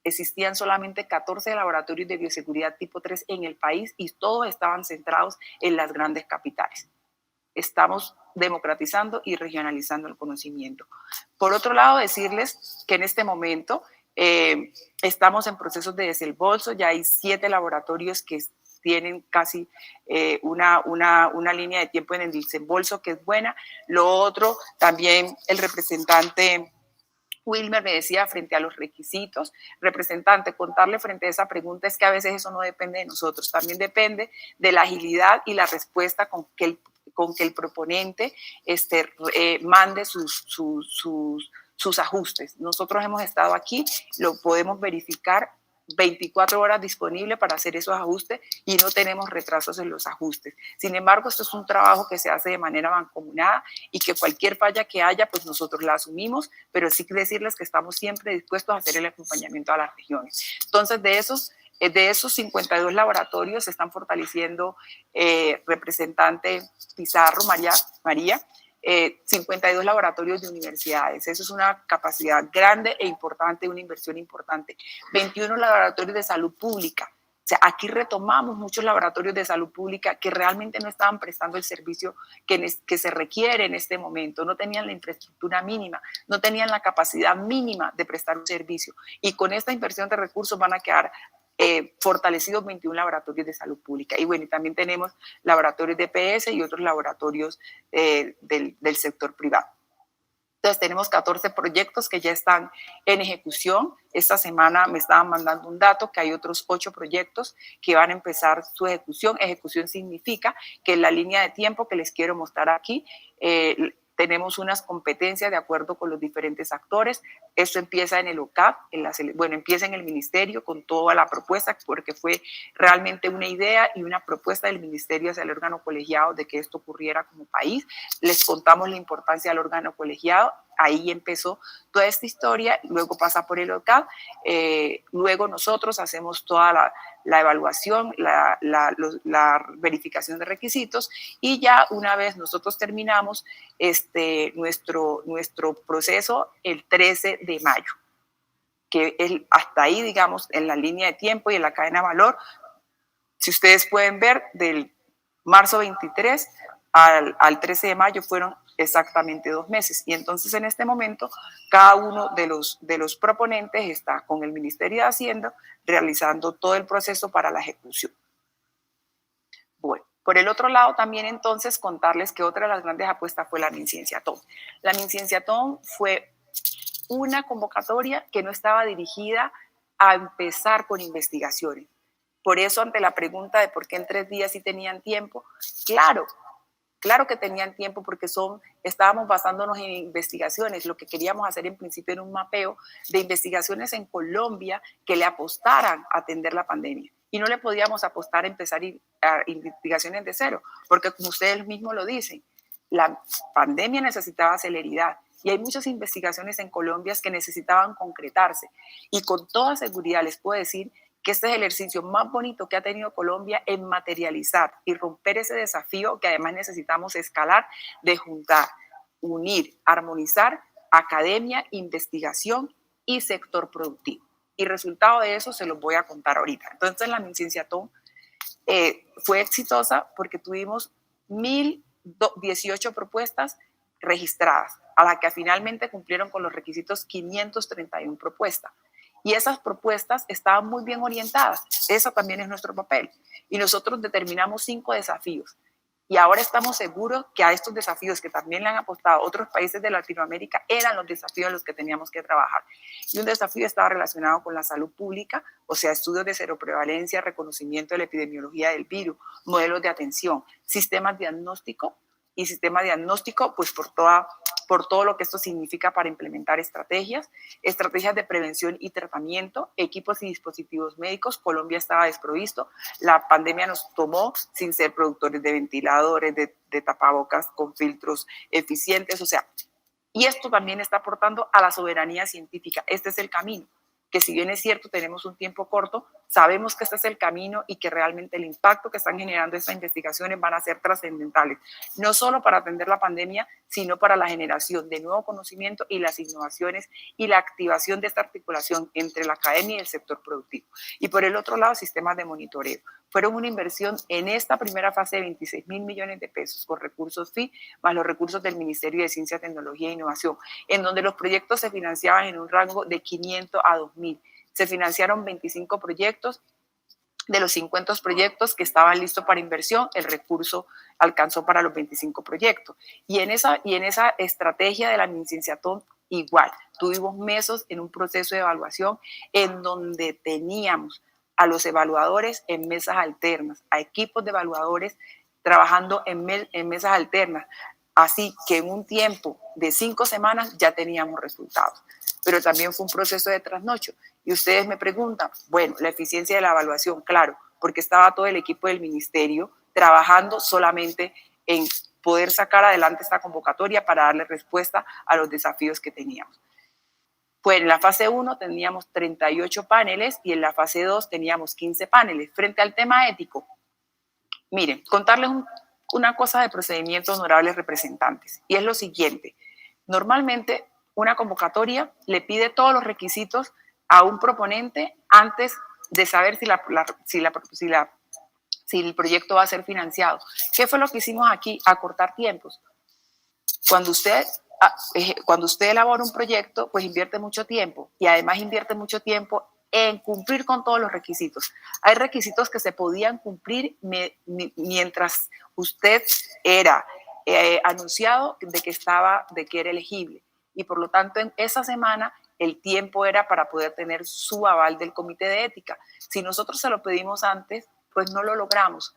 Existían solamente 14 laboratorios de bioseguridad tipo 3 en el país y todos estaban centrados en las grandes capitales. Estamos democratizando y regionalizando el conocimiento. Por otro lado, decirles que en este momento estamos en procesos de desembolso, ya hay 7 laboratorios que tienen casi una línea de tiempo en el desembolso que es buena. Lo otro, también el representante Wilmer me decía frente a los requisitos, representante, contarle frente a esa pregunta es que a veces eso no depende de nosotros, también depende de la agilidad y la respuesta con que el proponente mande sus ajustes. Nosotros hemos estado aquí, lo podemos verificar, 24 horas disponible para hacer esos ajustes y no tenemos retrasos en los ajustes. Sin embargo, esto es un trabajo que se hace de manera mancomunada y que cualquier falla que haya, pues nosotros la asumimos, pero sí decirles que estamos siempre dispuestos a hacer el acompañamiento a las regiones. Entonces, de esos 52 laboratorios se están fortaleciendo, representante Pizarro, María, 52 laboratorios de universidades. Eso es una capacidad grande e importante, una inversión importante. 21 laboratorios de salud pública, sea, aquí retomamos muchos laboratorios de salud pública que realmente no estaban prestando el servicio que se requiere en este momento, no tenían la infraestructura mínima, no tenían la capacidad mínima de prestar un servicio. Y con esta inversión de recursos van a quedar fortalecidos 21 laboratorios de salud pública. Y bueno, y también tenemos laboratorios de EPS y otros laboratorios del sector privado. Entonces tenemos 14 proyectos que ya están en ejecución. Esta semana me estaban mandando un dato que hay otros 8 proyectos que van a empezar su ejecución. Ejecución significa que en la línea de tiempo que les quiero mostrar aquí, tenemos unas competencias de acuerdo con los diferentes actores. Esto empieza en el OCAP, empieza en el ministerio con toda la propuesta, porque fue realmente una idea y una propuesta del ministerio hacia el órgano colegiado de que esto ocurriera como país. Les contamos la importancia del órgano colegiado. Ahí empezó toda esta historia, luego pasa por el OCAP, luego nosotros hacemos toda la evaluación, la verificación de requisitos, y ya una vez nosotros terminamos nuestro proceso el 13 de mayo, que es hasta ahí, digamos, en la línea de tiempo y en la cadena de valor. Si ustedes pueden ver, del marzo 23 al 13 de mayo fueron exactamente 2 meses. Y entonces en este momento cada uno de los proponentes está con el Ministerio de Hacienda realizando todo el proceso para la ejecución. Bueno, por el otro lado también entonces contarles que otra de las grandes apuestas fue la MinCienciaTon. La MinCienciaTon fue una convocatoria que no estaba dirigida a empezar con investigaciones. Por eso, ante la pregunta de por qué en 3 días sí tenían tiempo, claro que tenían tiempo, porque estábamos basándonos en investigaciones. Lo que queríamos hacer en principio era un mapeo de investigaciones en Colombia que le apostaran a atender la pandemia. Y no le podíamos apostar a empezar investigaciones de cero, porque como ustedes mismos lo dicen, la pandemia necesitaba celeridad. Y hay muchas investigaciones en Colombia que necesitaban concretarse. Y con toda seguridad les puedo decir que este es el ejercicio más bonito que ha tenido Colombia en materializar y romper ese desafío que además necesitamos escalar, de juntar, unir, armonizar academia, investigación y sector productivo. Y resultado de eso se los voy a contar ahorita. Entonces la MinCienciaTon fue exitosa porque tuvimos 1.018 propuestas registradas, a las que finalmente cumplieron con los requisitos 531 propuestas. Y esas propuestas estaban muy bien orientadas. Eso también es nuestro papel. Y nosotros determinamos 5 desafíos. Y ahora estamos seguros que a estos desafíos que también le han apostado otros países de Latinoamérica eran los desafíos en los que teníamos que trabajar. Y un desafío estaba relacionado con la salud pública, o sea, estudios de seroprevalencia, reconocimiento de la epidemiología del virus, modelos de atención, sistemas diagnóstico y sistema diagnóstico, pues por todo lo que esto significa para implementar estrategias de prevención y tratamiento, equipos y dispositivos médicos. Colombia estaba desprovisto, la pandemia nos tomó sin ser productores de ventiladores, de tapabocas con filtros eficientes, o sea, y esto también está aportando a la soberanía científica. Este es el camino, que si bien es cierto tenemos un tiempo corto, sabemos que este es el camino y que realmente el impacto que están generando estas investigaciones van a ser trascendentales, no solo para atender la pandemia, sino para la generación de nuevo conocimiento y las innovaciones y la activación de esta articulación entre la academia y el sector productivo. Y por el otro lado, sistemas de monitoreo. Fueron una inversión en esta primera fase de 26.000 millones de pesos con recursos FI, más los recursos del Ministerio de Ciencia, Tecnología e Innovación, en donde los proyectos se financiaban en un rango de 500 a 2.000. Se financiaron 25 proyectos. De los 50 proyectos que estaban listos para inversión, el recurso alcanzó para los 25 proyectos. Y en esa estrategia de la MinCienciaTon, igual, tuvimos meses en un proceso de evaluación en donde teníamos a los evaluadores en mesas alternas, a equipos de evaluadores trabajando en mesas alternas. Así que en un tiempo de 5 semanas ya teníamos resultados. Pero también fue un proceso de trasnocho. Y ustedes me preguntan, bueno, la eficiencia de la evaluación, claro, porque estaba todo el equipo del ministerio trabajando solamente en poder sacar adelante esta convocatoria para darle respuesta a los desafíos que teníamos. Pues en la fase 1 teníamos 38 paneles y en la fase 2 teníamos 15 paneles. Frente al tema ético, miren, contarles una cosa de procedimientos, honorables representantes, y es lo siguiente. Normalmente una convocatoria le pide todos los requisitos a un proponente antes de saber si el proyecto va a ser financiado. ¿Qué fue lo que hicimos aquí? Acortar tiempos. Cuando usted elabora un proyecto, pues invierte mucho tiempo y además invierte mucho tiempo en cumplir con todos los requisitos. Hay requisitos que se podían cumplir mientras usted era anunciado de que era elegible. Y por lo tanto, en esa semana el tiempo era para poder tener su aval del comité de ética. Si nosotros se lo pedimos antes, pues no logramos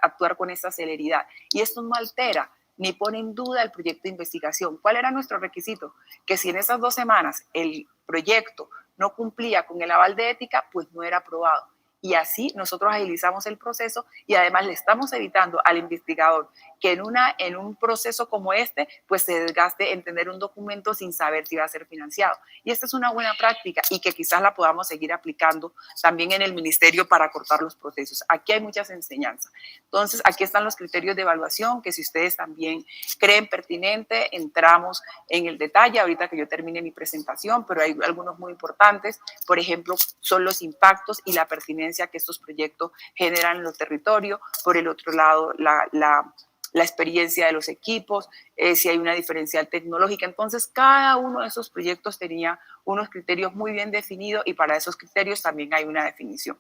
actuar con esa celeridad. Y esto no altera ni pone en duda el proyecto de investigación. ¿Cuál era nuestro requisito? Que si en esas 2 semanas el proyecto no cumplía con el aval de ética, pues no era aprobado. Y así nosotros agilizamos el proceso y además le estamos evitando al investigador que en un proceso como este, pues se desgaste en tener un documento sin saber si va a ser financiado. Y esta es una buena práctica y que quizás la podamos seguir aplicando también en el ministerio para cortar los procesos. Aquí hay muchas enseñanzas. Entonces, aquí están los criterios de evaluación que si ustedes también creen pertinente, entramos en el detalle ahorita que yo termine mi presentación, pero hay algunos muy importantes. Por ejemplo, son los impactos y la pertinencia que estos proyectos generan en los territorios. Por el otro lado, la experiencia de los equipos, si hay una diferencial tecnológica. Entonces, cada uno de esos proyectos tenía unos criterios muy bien definidos y para esos criterios también hay una definición.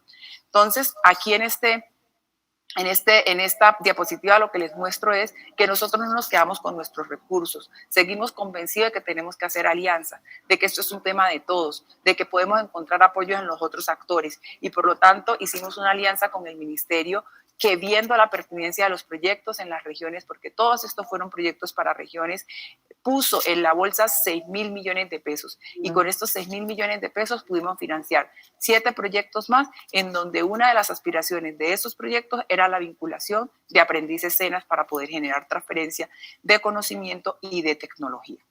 Entonces, aquí en esta diapositiva lo que les muestro es que nosotros no nos quedamos con nuestros recursos, seguimos convencidos de que tenemos que hacer alianza, de que esto es un tema de todos, de que podemos encontrar apoyo en los otros actores y por lo tanto hicimos una alianza con el ministerio que viendo la pertinencia de los proyectos en las regiones, porque todos estos fueron proyectos para regiones, puso en la bolsa 6.000 millones de pesos y con estos 6.000 millones de pesos pudimos financiar 7 proyectos más en donde una de las aspiraciones de esos proyectos era la vinculación de aprendices SENAS para poder generar transferencia de conocimiento y de tecnología.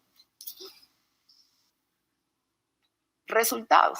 Resultados.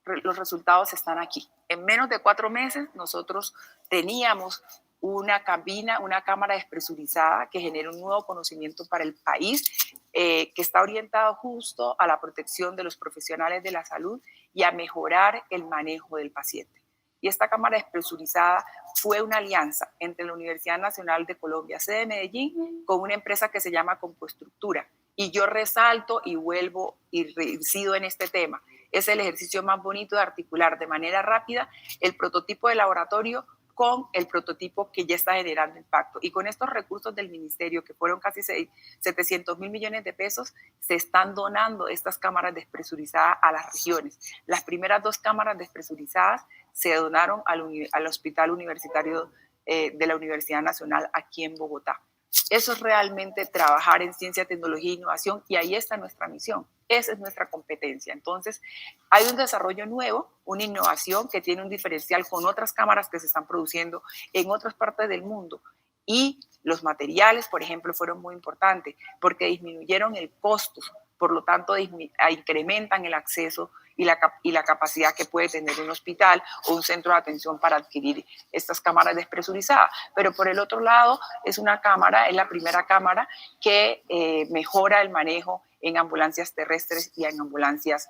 Los resultados están aquí. En menos de 4 meses nosotros teníamos una cámara despresurizada que genera un nuevo conocimiento para el país, que está orientado justo a la protección de los profesionales de la salud y a mejorar el manejo del paciente. Y esta cámara despresurizada fue una alianza entre la Universidad Nacional de Colombia, sede de Medellín, con una empresa que se llama Compoestructura. Y yo resalto y vuelvo y reincido en este tema. Es el ejercicio más bonito de articular de manera rápida el prototipo de laboratorio con el prototipo que ya está generando impacto. Y con estos recursos del ministerio, que fueron casi 700.000 millones de pesos, se están donando estas cámaras despresurizadas a las regiones. Las primeras 2 cámaras despresurizadas se donaron al Hospital Universitario de la Universidad Nacional aquí en Bogotá. Eso es realmente trabajar en ciencia, tecnología e innovación y ahí está nuestra misión. Esa es nuestra competencia. Entonces, hay un desarrollo nuevo, una innovación que tiene un diferencial con otras cámaras que se están produciendo en otras partes del mundo. Y los materiales, por ejemplo, fueron muy importantes porque disminuyeron el costo, por lo tanto, incrementan el acceso y la capacidad que puede tener un hospital o un centro de atención para adquirir estas cámaras despresurizadas. Pero por el otro lado, es la primera cámara que mejora el manejo en ambulancias terrestres y en ambulancias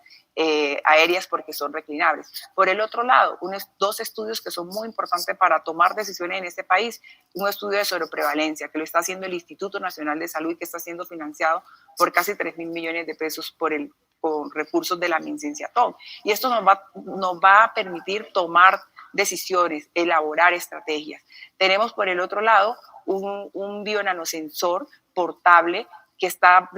aéreas porque son reclinables. Por el otro lado, 2 estudios que son muy importantes para tomar decisiones en este país. Un estudio de sobreprevalencia que lo está haciendo el Instituto Nacional de Salud y que está siendo financiado por casi 3.000 millones de pesos con recursos de la MinCienciaTOM. Y esto nos va a permitir tomar decisiones, elaborar estrategias. Tenemos por el otro lado un bionanosensor portable que está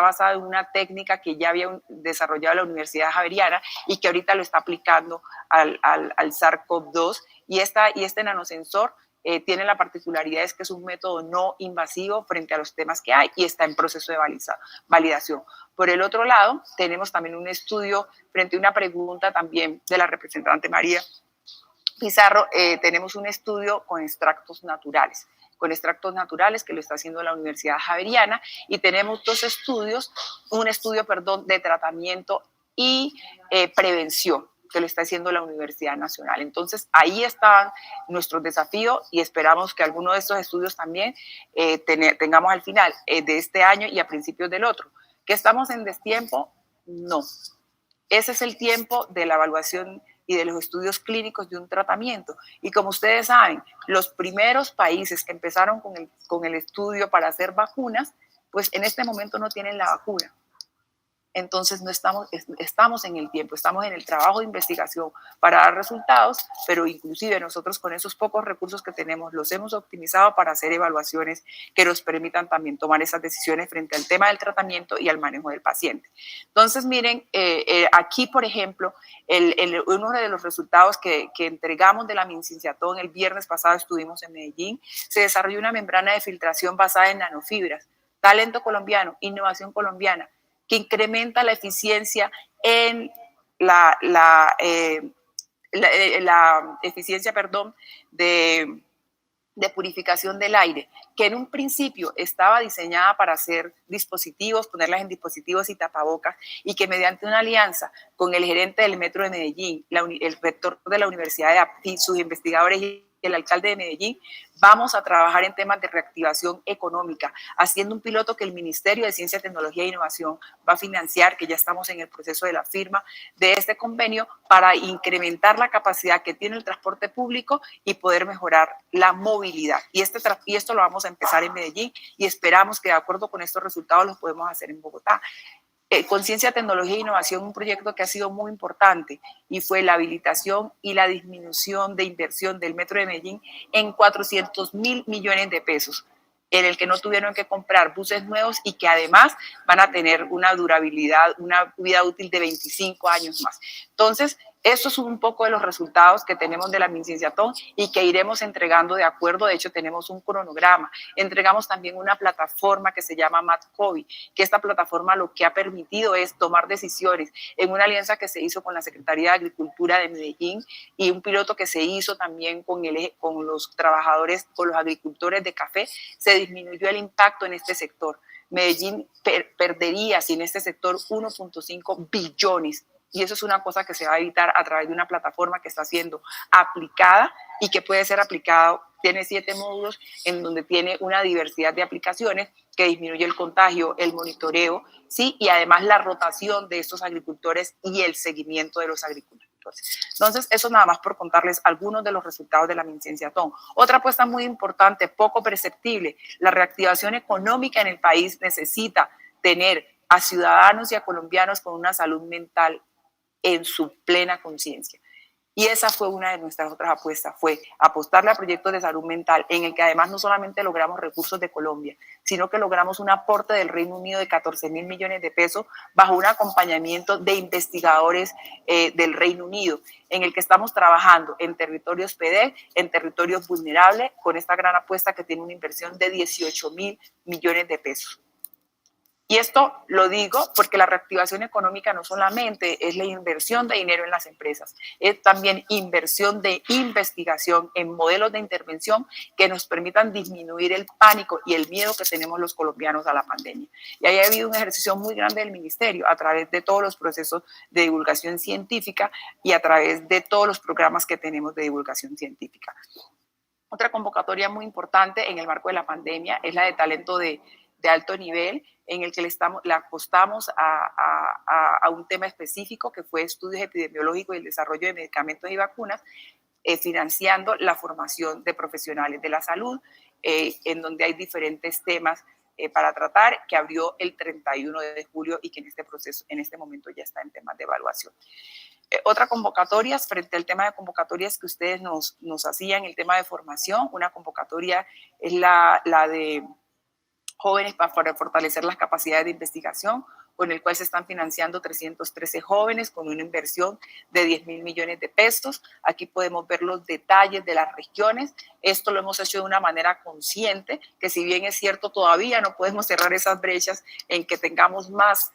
basado en una técnica que ya había desarrollado la Universidad Javeriana y que ahorita lo está aplicando al SARS-CoV-2. Y este nanosensor tiene la particularidad es que es un método no invasivo frente a los temas que hay y está en proceso de validación. Por el otro lado, tenemos también un estudio frente a una pregunta también de la representante María Pizarro, tenemos un estudio con extractos naturales que lo está haciendo la Universidad Javeriana y tenemos 2 estudios, un estudio de tratamiento y prevención que lo está haciendo la Universidad Nacional. Entonces, ahí están nuestros desafíos y esperamos que alguno de estos estudios también tengamos al final de este año y a principios del otro. ¿Que estamos en destiempo? No. Ese es el tiempo de la evaluación y de los estudios clínicos de un tratamiento. Y como ustedes saben, los primeros países que empezaron con el estudio para hacer vacunas, pues en este momento no tienen la vacuna. Entonces no estamos en el tiempo, estamos en el trabajo de investigación para dar resultados, pero inclusive nosotros con esos pocos recursos que tenemos los hemos optimizado para hacer evaluaciones que nos permitan también tomar esas decisiones frente al tema del tratamiento y al manejo del paciente. Entonces miren, aquí por ejemplo, uno de los resultados que entregamos de la MinCinciatón el viernes pasado, estuvimos en Medellín, se desarrolló una membrana de filtración basada en nanofibras, talento colombiano, innovación colombiana, que incrementa la eficiencia en la eficiencia, de purificación del aire, que en un principio estaba diseñada para hacer dispositivos, ponerlas en dispositivos y tapabocas, y que mediante una alianza con el gerente del Metro de Medellín, el rector de la Universidad de API, sus investigadores y el alcalde de Medellín, vamos a trabajar en temas de reactivación económica, haciendo un piloto que el Ministerio de Ciencia, Tecnología e Innovación va a financiar, que ya estamos en el proceso de la firma de este convenio, para incrementar la capacidad que tiene el transporte público y poder mejorar la movilidad. Y esto lo vamos a empezar en Medellín y esperamos que de acuerdo con estos resultados los podemos hacer en Bogotá. Con Ciencia, Tecnología e Innovación, un proyecto que ha sido muy importante y fue la habilitación y la disminución de inversión del Metro de Medellín en 400.000 millones de pesos, en el que no tuvieron que comprar buses nuevos y que además van a tener una durabilidad, una vida útil de 25 años más. Entonces, estos son un poco de los resultados que tenemos de la MinCinciatón y que iremos entregando de acuerdo. De hecho, tenemos un cronograma. Entregamos también una plataforma que se llama MatCovid, que esta plataforma lo que ha permitido es tomar decisiones en una alianza que se hizo con la Secretaría de Agricultura de Medellín y un piloto que se hizo también con los trabajadores, con los agricultores de café. Se disminuyó el impacto en este sector. Medellín perdería sin este sector 1.5 billones. Y eso es una cosa que se va a evitar a través de una plataforma que está siendo aplicada y que puede ser aplicada, tiene 7 módulos en donde tiene una diversidad de aplicaciones que disminuye el contagio, el monitoreo, ¿sí? Y además la rotación de estos agricultores y el seguimiento de los agricultores. Entonces, eso nada más por contarles algunos de los resultados de la MinCinciatón. Otra apuesta muy importante, poco perceptible, la reactivación económica en el país necesita tener a ciudadanos y a colombianos con una salud mental en su plena conciencia. Y esa fue una de nuestras otras apuestas, fue apostarle a proyectos de salud mental en el que además no solamente logramos recursos de Colombia, sino que logramos un aporte del Reino Unido de 14.000 millones de pesos bajo un acompañamiento de investigadores del Reino Unido, en el que estamos trabajando en territorios PEDEC, en territorios vulnerables, con esta gran apuesta que tiene una inversión de 18.000 millones de pesos. Y esto lo digo porque la reactivación económica no solamente es la inversión de dinero en las empresas, es también inversión de investigación en modelos de intervención que nos permitan disminuir el pánico y el miedo que tenemos los colombianos a la pandemia. Y ahí ha habido un ejercicio muy grande del ministerio a través de todos los procesos de divulgación científica y a través de todos los programas que tenemos de divulgación científica. Otra convocatoria muy importante en el marco de la pandemia es la de talento de alto nivel, en el que le apostamos a un tema específico que fue estudios epidemiológicos y el desarrollo de medicamentos y vacunas, financiando la formación de profesionales de la salud, en donde hay diferentes temas para tratar, que abrió el 31 de julio y que en este momento ya está en temas de evaluación. Otra convocatoria, frente al tema de convocatorias que ustedes nos hacían, el tema de formación, una convocatoria es la de jóvenes para fortalecer las capacidades de investigación, con el cual se están financiando 313 jóvenes con una inversión de 10.000 millones de pesos. Aquí podemos ver los detalles de las regiones. Esto lo hemos hecho de una manera consciente, que si bien es cierto, todavía no podemos cerrar esas brechas en que tengamos más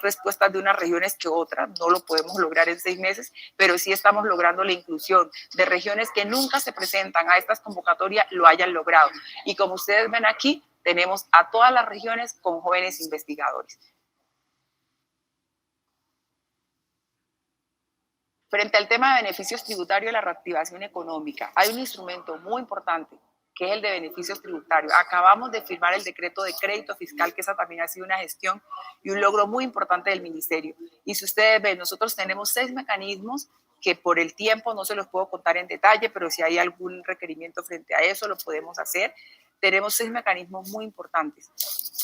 respuestas de unas regiones que otras, no lo podemos lograr en 6 meses, pero sí estamos logrando la inclusión de regiones que nunca se presentan a estas convocatorias, lo hayan logrado. Y como ustedes ven aquí, tenemos a todas las regiones con jóvenes investigadores. Frente al tema de beneficios tributarios y la reactivación económica, hay un instrumento muy importante que es el de beneficios tributarios. Acabamos de firmar el decreto de crédito fiscal, que esa también ha sido una gestión y un logro muy importante del ministerio. Y si ustedes ven, nosotros tenemos 6 mecanismos que por el tiempo no se los puedo contar en detalle, pero si hay algún requerimiento frente a eso, lo podemos hacer. Tenemos 6 mecanismos muy importantes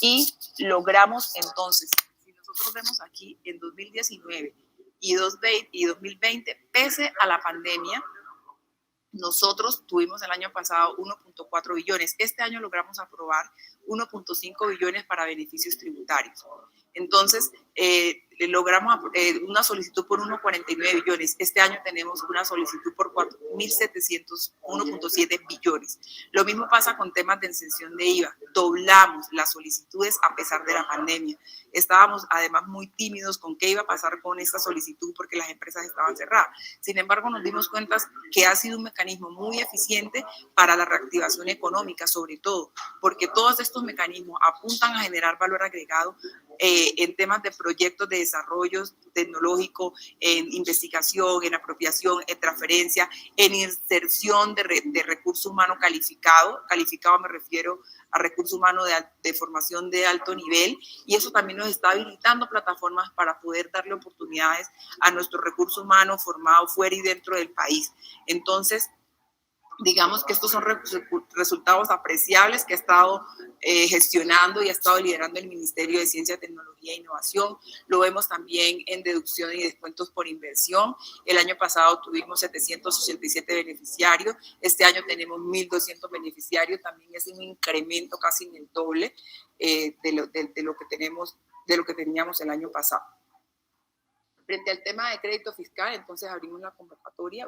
y logramos entonces, si nosotros vemos aquí en 2019 y 2020, pese a la pandemia, nosotros tuvimos el año pasado 1.4 billones. Este año logramos aprobar 1.5 billones para beneficios tributarios. Entonces, logramos una solicitud por 1.49 billones. Este año tenemos una solicitud por 1.700 billones. Lo mismo pasa con temas de exención de IVA. Doblamos las solicitudes a pesar de la pandemia. Estábamos además muy tímidos con qué iba a pasar con esta solicitud porque las empresas estaban cerradas. Sin embargo, nos dimos cuenta que ha sido un mecanismo muy eficiente para la reactivación económica, sobre todo, porque todos estos mecanismos apuntan a generar valor agregado en temas de proyectos de desarrollo tecnológico, en investigación, en apropiación, en transferencia, en inserción de recurso humano calificado. Calificado me refiero a recurso humano de formación de alto nivel, y eso también nos está habilitando plataformas para poder darle oportunidades a nuestro recurso humano formado fuera y dentro del país. Entonces, digamos que estos son resultados apreciables que ha estado gestionando y ha estado liderando el Ministerio de Ciencia, Tecnología e Innovación. Lo vemos también en deducción y descuentos por inversión. El año pasado tuvimos 787 beneficiarios. Este año tenemos 1.200 beneficiarios. También es un incremento casi en el doble de lo que teníamos el año pasado. Frente al tema de crédito fiscal, entonces abrimos una convocatoria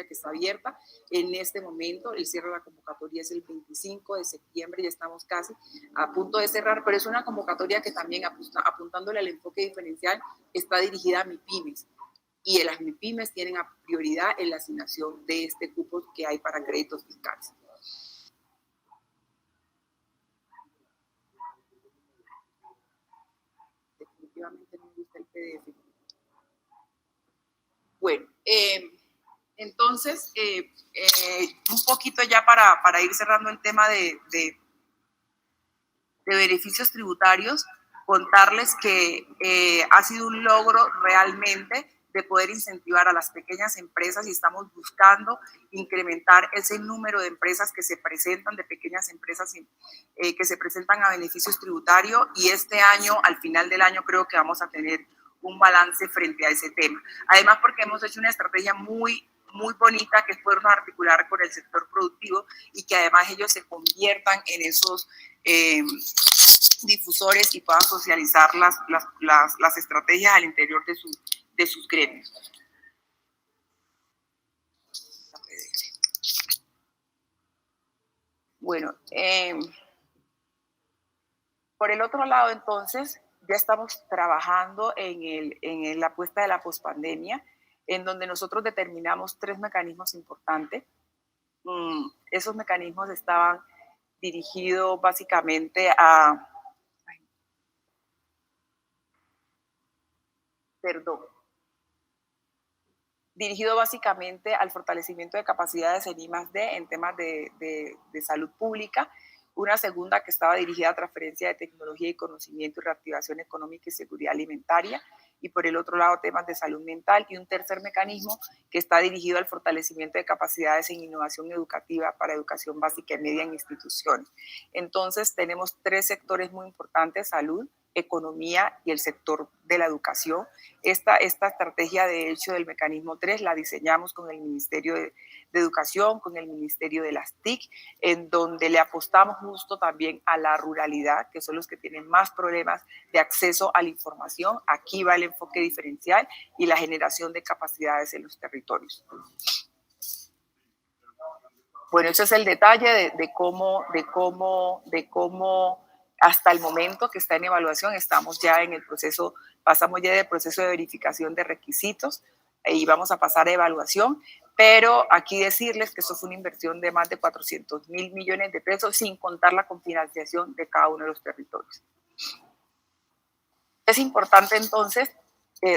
que está abierta en este momento. El cierre de la convocatoria es el 25 de septiembre, ya estamos casi a punto de cerrar, pero es una convocatoria que también, apuntándole al enfoque diferencial, está dirigida a MIPYMES. Y las MIPYMES tienen prioridad en la asignación de este cupo que hay para créditos fiscales. Definitivamente no me gusta el PDF. Bueno, entonces, un poquito ya para ir cerrando el tema de beneficios tributarios, contarles que ha sido un logro realmente de poder incentivar a las pequeñas empresas, y estamos buscando incrementar ese número de empresas que se presentan, de pequeñas empresas que se presentan a beneficios tributarios, y este año, al final del año, creo que vamos a tener un balance frente a ese tema. Además, porque hemos hecho una estrategia muy bonita, que es podernos articular con el sector productivo y que además ellos se conviertan en esos difusores y puedan socializar las estrategias al interior de sus gremios. Bueno, por el otro lado, entonces, ya estamos trabajando en la apuesta de la pospandemia, en donde nosotros determinamos 3 mecanismos importantes. Esos mecanismos estaban dirigidos básicamente al fortalecimiento de capacidades en I+D en temas de salud pública. Una segunda que estaba dirigida a transferencia de tecnología y conocimiento y reactivación económica y seguridad alimentaria, y por el otro lado temas de salud mental, y un tercer mecanismo que está dirigido al fortalecimiento de capacidades en innovación educativa para educación básica y media en instituciones. Entonces tenemos 3 sectores muy importantes: salud, economía y el sector de la educación. Esta estrategia, de hecho, del mecanismo 3 la diseñamos con el Ministerio de Educación, con el Ministerio de las TIC, en donde le apostamos justo también a la ruralidad, que son los que tienen más problemas de acceso a la información. Aquí va el enfoque diferencial y la generación de capacidades en los territorios. Bueno, ese es el detalle de cómo hasta el momento que está en evaluación, estamos ya en el proceso, pasamos ya del proceso de verificación de requisitos y vamos a pasar a evaluación, pero aquí decirles que eso fue una inversión de más de 400.000 millones de pesos, sin contar la cofinanciación de cada uno de los territorios. Es importante entonces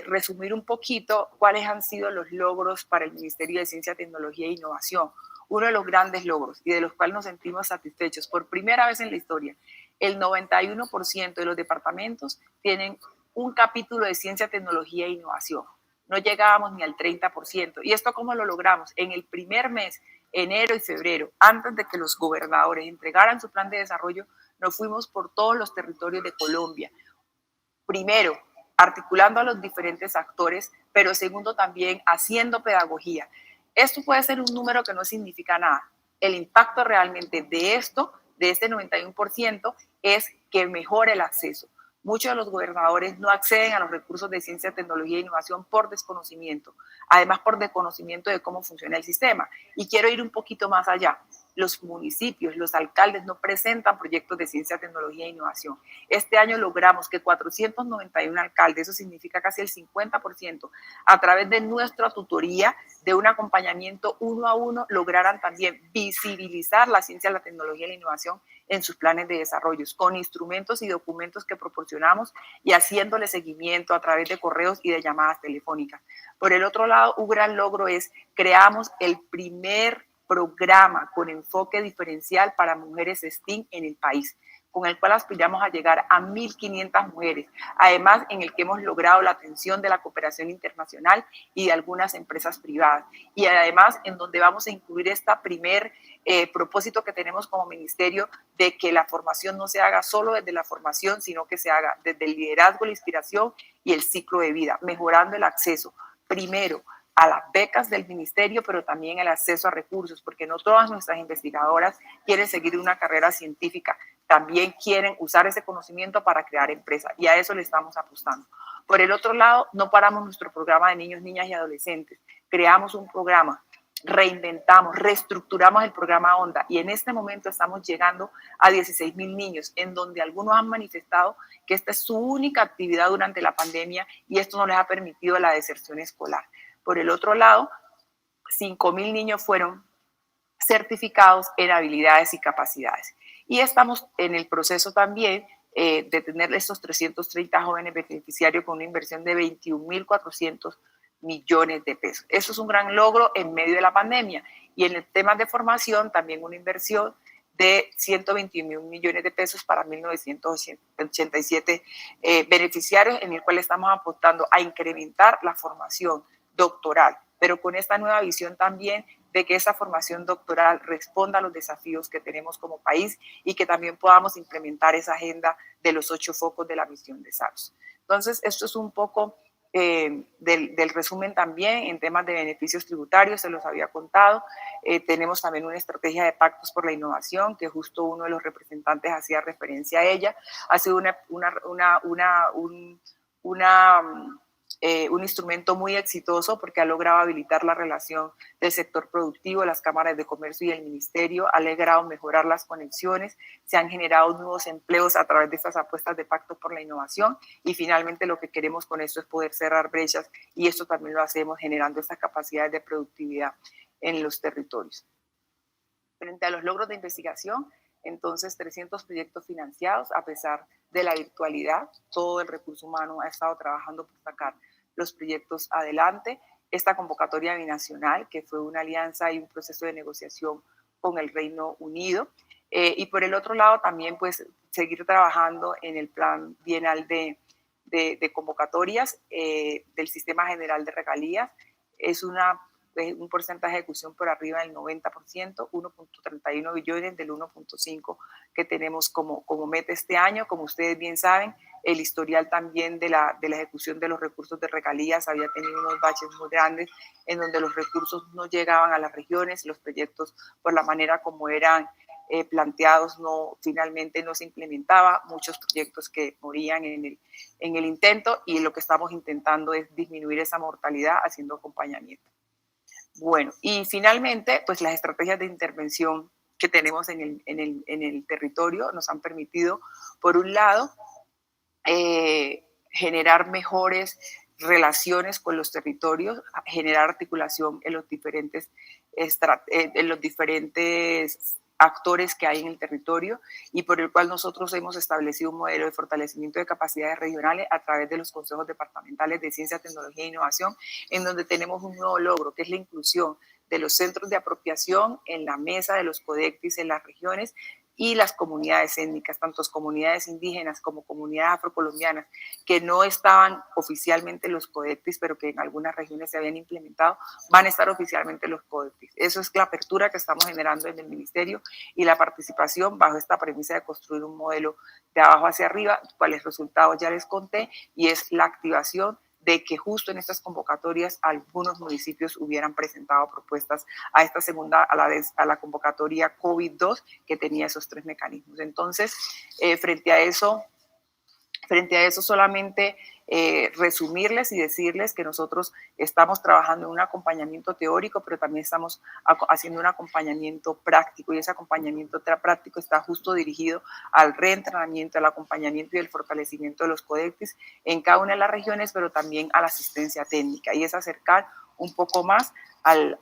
resumir un poquito cuáles han sido los logros para el Ministerio de Ciencia, Tecnología e Innovación. Uno de los grandes logros y de los cuales nos sentimos satisfechos: por primera vez en la historia, el 91% de los departamentos tienen un capítulo de Ciencia, Tecnología e Innovación. no llegábamos ni al 30%. ¿Y esto cómo lo logramos? En el primer mes, enero y febrero, antes de que los gobernadores entregaran su plan de desarrollo, nos fuimos por todos los territorios de Colombia. Primero, articulando a los diferentes actores, pero segundo, también haciendo pedagogía. Esto puede ser un número que no significa nada. El impacto realmente de esto, de este 91%, es que mejore el acceso. Muchos de los gobernadores no acceden a los recursos de ciencia, tecnología e innovación por desconocimiento, además por desconocimiento de cómo funciona el sistema. Y quiero ir un poquito más allá. Los municipios, los alcaldes no presentan proyectos de ciencia, tecnología e innovación. Este año logramos que 491 alcaldes, eso significa casi el 50%, a través de nuestra tutoría, de un acompañamiento uno a uno, lograran también visibilizar la ciencia, la tecnología y la innovación en sus planes de desarrollo, con instrumentos y documentos que proporcionamos y haciéndole seguimiento a través de correos y de llamadas telefónicas. Por el otro lado, un gran logro es creamos el primer programa con enfoque diferencial para mujeres STEAM en el país, con el cual aspiramos a llegar a 1.500 mujeres, además en el que hemos logrado la atención de la cooperación internacional y de algunas empresas privadas, y además en donde vamos a incluir este primer propósito que tenemos como ministerio de que la formación no se haga solo desde la formación, sino que se haga desde el liderazgo, la inspiración y el ciclo de vida, mejorando el acceso, primero, a las becas del ministerio, pero también el acceso a recursos, porque no todas nuestras investigadoras quieren seguir una carrera científica, también quieren usar ese conocimiento para crear empresas, y a eso le estamos apostando. Por el otro lado, no paramos nuestro programa de niños, niñas y adolescentes, creamos un programa, reinventamos, reestructuramos el programa ONDA, y en este momento estamos llegando a 16,000 niños, en donde algunos han manifestado que esta es su única actividad durante la pandemia, y esto no les ha permitido la deserción escolar. Por el otro lado, 5,000 niños fueron certificados en habilidades y capacidades. Y estamos en el proceso también de tener estos 330 jóvenes beneficiarios con una inversión de 21.400 millones de pesos. Eso es un gran logro en medio de la pandemia. Y en el tema de formación, también una inversión de 121 millones de pesos para 1.987 beneficiarios, en el cual estamos apostando a incrementar la formación doctoral, pero con esta nueva visión también de que esa formación doctoral responda a los desafíos que tenemos como país y que también podamos implementar esa agenda de los 8 focos de la misión de SARS. Entonces, esto es un poco del resumen también en temas de beneficios tributarios, se los había contado. Tenemos también una estrategia de pactos por la innovación, que justo uno de los representantes hacía referencia a ella. Ha sido un instrumento muy exitoso porque ha logrado habilitar la relación del sector productivo, las cámaras de comercio y el ministerio, ha logrado mejorar las conexiones, se han generado nuevos empleos a través de estas apuestas de pacto por la innovación y finalmente lo que queremos con esto es poder cerrar brechas y esto también lo hacemos generando estas capacidades de productividad en los territorios. Frente a los logros de investigación, entonces 300 proyectos financiados a pesar de la virtualidad, todo el recurso humano ha estado trabajando por sacar los proyectos adelante. Esta convocatoria binacional, que fue una alianza y un proceso de negociación con el Reino Unido. Y por el otro lado también pues seguir trabajando en el plan bienal de convocatorias del Sistema General de Regalías. Es un porcentaje de ejecución por arriba del 90%, 1.31 billones del 1.5 que tenemos como meta este año. Como ustedes bien saben, el historial también de la ejecución de los recursos de regalías había tenido unos baches muy grandes en donde los recursos no llegaban a las regiones, los proyectos por la manera como eran planteados finalmente no se implementaba, muchos proyectos que morían en el intento y lo que estamos intentando es disminuir esa mortalidad haciendo acompañamiento. Bueno, y finalmente, pues las estrategias de intervención que tenemos en el territorio nos han permitido, por un lado, generar mejores relaciones con los territorios, generar articulación en los diferentes actores que hay en el territorio y por el cual nosotros hemos establecido un modelo de fortalecimiento de capacidades regionales a través de los consejos departamentales de ciencia, tecnología e innovación, en donde tenemos un nuevo logro, que es la inclusión de los centros de apropiación en la mesa de los CODECTIS en las regiones, y las comunidades étnicas, tanto comunidades indígenas como comunidades afrocolombianas, que no estaban oficialmente en los CODECTIS, pero que en algunas regiones se habían implementado, van a estar oficialmente en los CODECTIS. Eso es la apertura que estamos generando en el ministerio y la participación bajo esta premisa de construir un modelo de abajo hacia arriba, cuáles resultados ya les conté, y es la activación de que justo en estas convocatorias algunos municipios hubieran presentado propuestas a esta segunda, a la convocatoria COVID-2 que tenía esos 3 mecanismos. Entonces, frente a eso solamente resumirles y decirles que nosotros estamos trabajando en un acompañamiento teórico, pero también estamos haciendo un acompañamiento práctico, y ese acompañamiento práctico está justo dirigido al reentrenamiento, al acompañamiento y el fortalecimiento de los CODECTIS en cada una de las regiones, pero también a la asistencia técnica, y es acercar un poco más al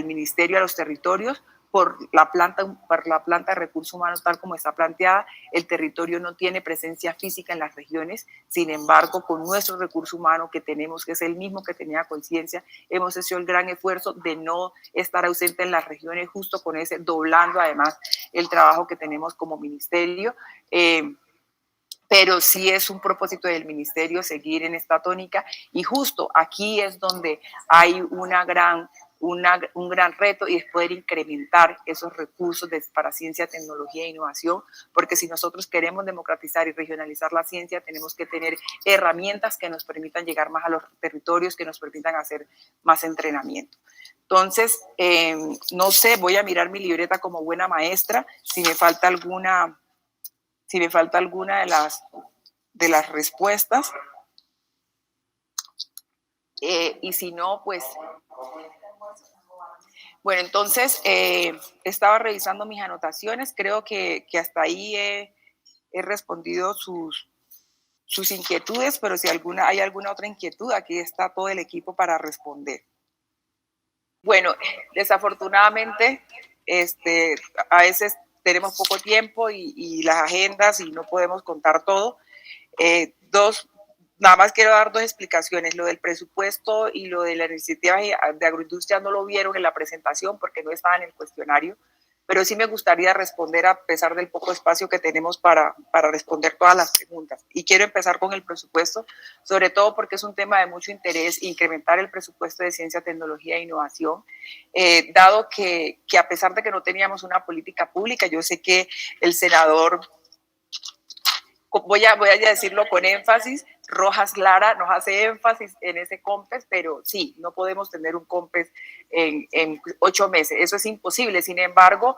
ministerio, a los territorios, por la planta de recursos humanos tal como está planteada. El territorio no tiene presencia física en las regiones, sin embargo, con nuestro recurso humano que tenemos, que es el mismo que tenía Conciencia, hemos hecho el gran esfuerzo de no estar ausente en las regiones, justo con ese, doblando además el trabajo que tenemos como ministerio. Pero sí es un propósito del ministerio seguir en esta tónica, y justo aquí es donde hay un gran reto, y es poder incrementar esos recursos para ciencia, tecnología e innovación, porque si nosotros queremos democratizar y regionalizar la ciencia, tenemos que tener herramientas que nos permitan llegar más a los territorios, que nos permitan hacer más entrenamiento. Entonces, no sé, voy a mirar mi libreta como buena maestra, si me falta alguna de las respuestas, y si no, pues, bueno, entonces estaba revisando mis anotaciones, creo que hasta ahí he respondido sus inquietudes, pero si hay alguna otra inquietud, aquí está todo el equipo para responder. Bueno, desafortunadamente, a veces tenemos poco tiempo y las agendas, y no podemos contar todo. Nada más quiero dar 2 explicaciones. Lo del presupuesto y lo de la iniciativa de agroindustria no lo vieron en la presentación porque no estaba en el cuestionario, pero sí me gustaría responder a pesar del poco espacio que tenemos para responder todas las preguntas. Y quiero empezar con el presupuesto, sobre todo porque es un tema de mucho interés incrementar el presupuesto de ciencia, tecnología e innovación, dado que a pesar de que no teníamos una política pública, yo sé que el senador, voy a decirlo con énfasis, Rojas Lara nos hace énfasis en ese COMPES, pero sí, no podemos tener un COMPES en 8 meses, eso es imposible. Sin embargo,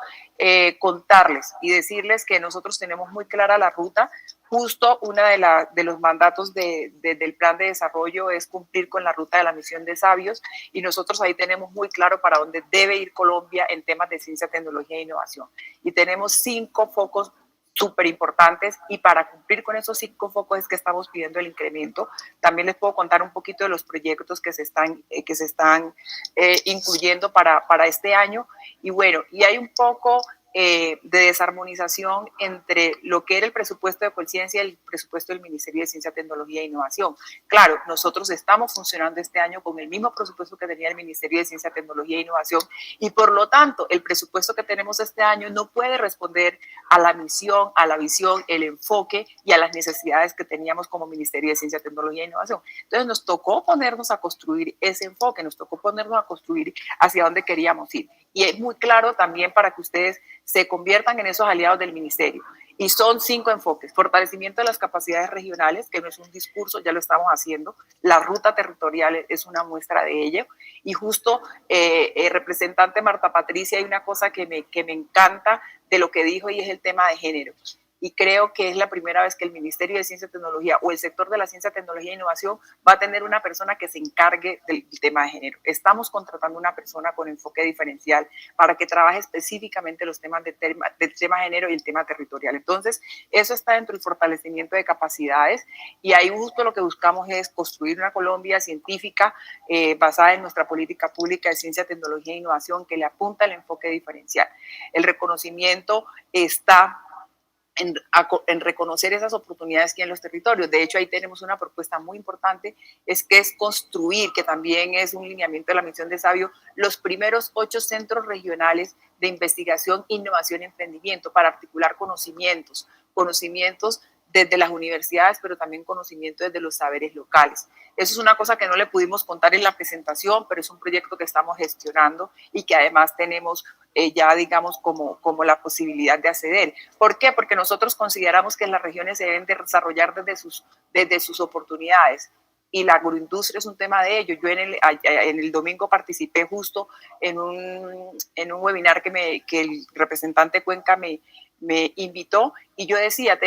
contarles y decirles que nosotros tenemos muy clara la ruta. Justo uno de los mandatos del plan de desarrollo es cumplir con la ruta de la misión de sabios, y nosotros ahí tenemos muy claro para dónde debe ir Colombia en temas de ciencia, tecnología e innovación. Y tenemos 5 focos súper importantes, y para cumplir con esos 5 focos es que estamos pidiendo el incremento. También les puedo contar un poquito de los proyectos que se están incluyendo para este año. Y bueno, y hay un poco de desarmonización entre lo que era el presupuesto de Conciencia y el presupuesto del Ministerio de Ciencia, Tecnología e Innovación. Claro, nosotros estamos funcionando este año con el mismo presupuesto que tenía el Ministerio de Ciencia, Tecnología e Innovación, y por lo tanto el presupuesto que tenemos este año no puede responder a la misión, a la visión, el enfoque y a las necesidades que teníamos como Ministerio de Ciencia, Tecnología e Innovación. Entonces nos tocó ponernos a construir ese enfoque, nos tocó ponernos a construir hacia dónde queríamos ir. Y es muy claro también para que ustedes se conviertan en esos aliados del ministerio. Y son 5 enfoques: fortalecimiento de las capacidades regionales, que no es un discurso, ya lo estamos haciendo, la ruta territorial es una muestra de ello, y justo representante Marta Patricia, hay una cosa que me encanta de lo que dijo, y es el tema de género. Y creo que es la primera vez que el Ministerio de Ciencia y Tecnología o el sector de la ciencia, tecnología e innovación va a tener una persona que se encargue del tema de género. Estamos contratando una persona con enfoque diferencial para que trabaje específicamente los temas del tema de género y el tema territorial. Entonces, eso está dentro del fortalecimiento de capacidades, y ahí justo lo que buscamos es construir una Colombia científica basada en nuestra política pública de ciencia, tecnología e innovación, que le apunta al enfoque diferencial. El reconocimiento está en reconocer esas oportunidades que hay en los territorios. De hecho, ahí tenemos una propuesta muy importante, que es construir, que también es un lineamiento de la misión de Sabio, los primeros 8 centros regionales de investigación, innovación y emprendimiento para articular conocimientos desde las universidades, pero también conocimiento desde los saberes locales. Eso es una cosa que no le pudimos contar en la presentación, pero es un proyecto que estamos gestionando y que además tenemos ya, digamos, como la posibilidad de acceder. ¿Por qué? Porque nosotros consideramos que las regiones se deben de desarrollar desde sus oportunidades. Y la agroindustria es un tema de ello. Yo en el domingo participé justo en un webinar que el representante de Cuenca me invitó, y yo decía,